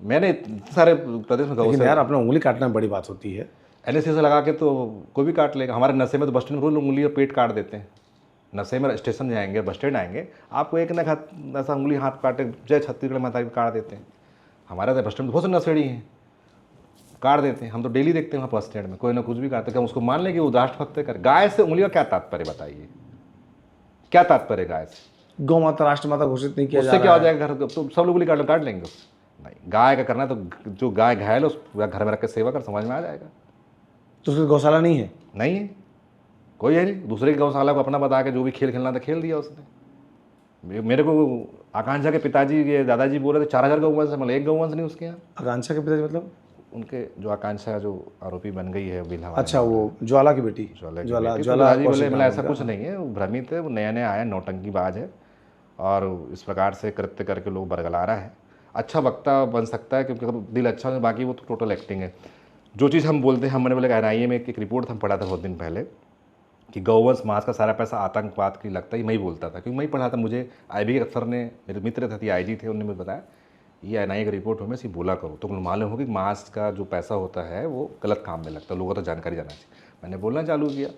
मैंने इतने सारे प्रदेश में गौ यार अपना उंगली काटना बड़ी बात होती है। एनएसए से लगा के तो कोई भी काट लेगा। हमारे नशे में तो बस स्टैंड में उंगली और पेट काट देते हैं। नशे में स्टेशन जाएंगे, बस स्टैंड आएंगे, आपको एक ना ऐसा उंगली हाथ काटे, जय छत्तीसगढ़ माता भी काट देते हैं। हमारे तो बस स्टैंड में बहुत से नशेड़ी हैं, काट देते हैं। हम तो डेली देखते हैं वहाँ बस स्टैंड में कोई ना कुछ भी काटते हैं। उसको मान लें कि वो राष्ट्रभक्त कर। गाय से उंगली का क्या तात्पर्य बताइए, क्या तात्पर्य गाय से? गौ माता राष्ट्रमाता घोषित नहीं किया जा उससे क्या हो जाएगा? घर तो सब लोग उंगली काट लेंगे उससे? नहीं, गाय का करना है तो जो गाय घायल है उस घर में रख के सेवा कर, समझ में आ जाएगा। तो उसकी गौशाला नहीं है? नहीं है, कोई है नहीं। दूसरे की गौशाला को अपना बता के जो भी खेल खेलना था खेल दिया उसने। मेरे को आकांक्षा के पिताजी के दादाजी बोल रहे थे 4000 गौवंश है, मतलब एक गौवंश नहीं उसके यहाँ। आकांक्षा के पिताजी मतलब उनके जो आकांक्षा जो आरोपी बन गई है बिल्हा, अच्छा वो ज्वाला की बेटी, ज्वाला बोले मतलब ऐसा कुछ नहीं है, वो भ्रमित है, वो नया नया आया, नौटंकीबाज है और इस प्रकार से कृत्य करके लोग बरगला रहा है। अच्छा वक्ता बन सकता है क्योंकि दिल अच्छा है, बाकी वो तो टोटल एक्टिंग है। जो चीज़ हम बोलते हैं, हम मैंने बोले NIA में एक रिपोर्ट हम पढ़ा था बहुत दिन पहले कि गौवंश मांस का सारा पैसा आतंकवाद की लगता है। मैं ही बोलता था क्योंकि मैं ही पढ़ा था। मुझे IB के अफसर ने, मेरे मित्र थे IG थे, उन्होंने मुझे बताया ये NIA का रिपोर्ट हो, मैं इसी बोला करूँ तो मालूम हो कि मांस का जो पैसा होता है वो गलत काम में लगता है, लोगों को तो जानकारी जाना चाहिए। मैंने बोलना चालू किया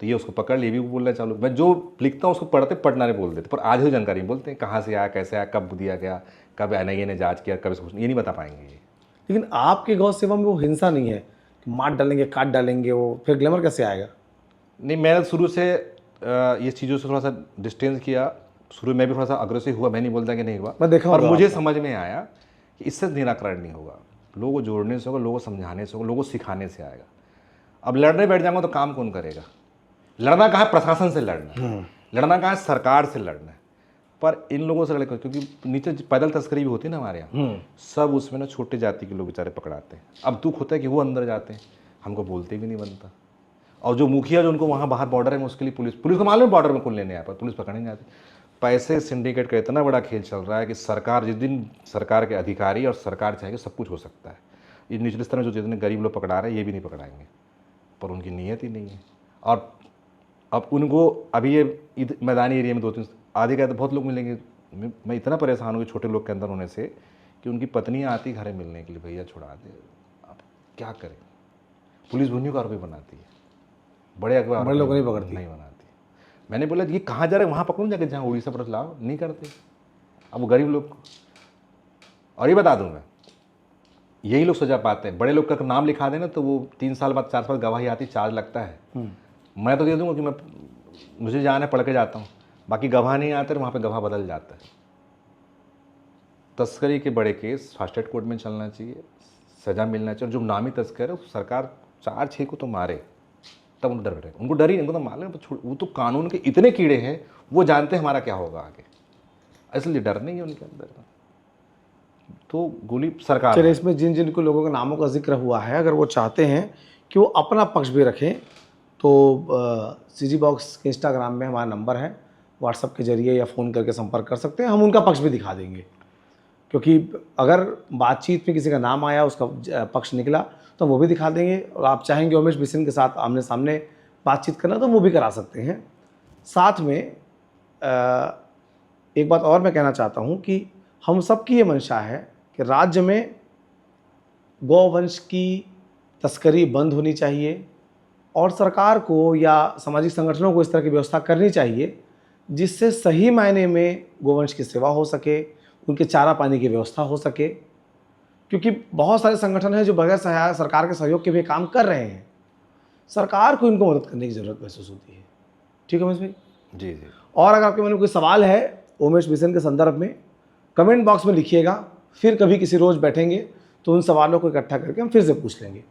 तो ये उसको पकड़ लिए, भी बोलना चालू। मैं जो लिखता हूँ उसको पढ़ना नहीं बोल देते, पर आधी जानकारी बोलते हैं, कहाँ से आया, कैसे आया, कब दिया गया, कब NIA ने जाँच किया, कब इसको, ये नहीं बता पाएंगे ये। लेकिन आपके गौ सेवा में वो हिंसा नहीं है, मार डालेंगे, काट डालेंगे, वो फिर ग्लैमर कैसे आएगा? नहीं, मैंने शुरू से ये चीज़ों से थोड़ा सा डिस्टेंस किया। शुरू में भी थोड़ा सा अग्रेसिव हुआ, मैं नहीं बोलता कि नहीं हुआ, मैं देखा। और मुझे समझ में आया कि इससे निराकरण नहीं होगा। लोगों को जोड़ने से होगा, लोगों को समझाने से होगा, लोगों को सिखाने से आएगा। अब लड़ने बैठ जाऊंगा तो काम कौन करेगा? लड़ना कहाँ है? प्रशासन से लड़ना, लड़ना कहाँ है? सरकार से लड़ना है। पर इन लोगों से लड़कर, क्योंकि नीचे पैदल तस्करी भी होती है ना हमारे यहाँ, सब उसमें ना छोटे जाति के लोग बेचारे पकड़ाते हैं। अब दुख होता है कि वो अंदर जाते हैं, हमको बोलते भी नहीं बनता। और जो मुखिया जो उनको वहाँ बाहर बॉर्डर है, उसके लिए पुलिस को मालूम है बॉर्डर में कौन लेने आया, पर पुलिस पकड़ने नहीं जाती। पैसे सिंडिकेट का इतना बड़ा खेल चल रहा है कि सरकार जिस दिन सरकार के अधिकारी और सरकार चाहेगी सब कुछ हो सकता है। ये निचले स्तर में जो जितने गरीब लोग पकड़ा रहे हैं ये भी नहीं पकड़ाएंगे, पर उनकी नीयत ही नहीं है। और अब उनको अभी ये मैदानी एरिया में 2-3 आधे का तो बहुत लोग मिलेंगे। मैं इतना परेशान हूँ कि छोटे लोग के अंदर होने से कि उनकी पत्नियाँ आती घर मिलने के लिए, भैया छुड़ा दे। अब क्या करें, पुलिस भूनियों का आरोपी बनाती है, बड़े अखबार बड़े लोग नहीं पकड़ती, नहीं बनाती। मैंने बोला ये कहाँ जा रहे हैं, वहाँ पकड़ूँ जाके जहाँ उड़ीसा पर लाओ, नहीं करते। अब वो गरीब लोग, और ये बता दूँ मैं, यही लोग सजा पाते हैं। बड़े लोग का नाम लिखा देना तो वो 3 साल बाद 4 साल गवाही आती, चार्ज लगता है। मैं तो दे दूँगा कि मैं मुझे जाना है, पढ़ के जाता हूँ, बाकी गवाह नहीं आते, वहाँ पे गवाह बदल जाता है। तस्करी के बड़े केस फास्ट ट्रैक कोर्ट में चलना चाहिए, सज़ा मिलना चाहिए। और जो नामी तस्कर है सरकार 4-6 को तो मारे, तब उनको डर बैठेगा। उनको डर ही नहीं, उनको तो मालूम है वो तो कानून के इतने कीड़े हैं, वो जानते हैं हमारा क्या होगा आगे, इसलिए डर नहीं है उनके अंदर। तो गोली सरकार। चलिए, इसमें जिन जिन को लोगों के नामों का जिक्र हुआ है, अगर वो चाहते हैं कि वो अपना पक्ष भी रखें तो सीजी बॉक्स के इंस्टाग्राम में हमारा नंबर है, व्हाट्सएप के जरिए या फ़ोन करके संपर्क कर सकते हैं। हम उनका पक्ष भी दिखा देंगे, क्योंकि अगर बातचीत में किसी का नाम आया, उसका पक्ष निकला, तो वो भी दिखा देंगे। और आप चाहेंगे उमेश बिसेन के साथ आमने सामने बातचीत करना तो वो भी करा सकते हैं। साथ में एक बात और मैं कहना चाहता हूँ कि हम सबकी ये मंशा है कि राज्य में गौवंश की तस्करी बंद होनी चाहिए और सरकार को या सामाजिक संगठनों को इस तरह की व्यवस्था करनी चाहिए जिससे सही मायने में गौवंश की सेवा हो सके, उनके चारा पानी की व्यवस्था हो सके। क्योंकि बहुत सारे संगठन हैं जो बगैर सरकार के सहयोग के भी काम कर रहे हैं, सरकार को इनको मदद करने की ज़रूरत महसूस होती है। ठीक है उमेश भाई? जी जी। और अगर आपके मन में कोई सवाल है उमेश बिसेन के संदर्भ में, कमेंट बॉक्स में लिखिएगा, फिर कभी किसी रोज़ बैठेंगे तो उन सवालों को इकट्ठा करके हम फिर से पूछ लेंगे।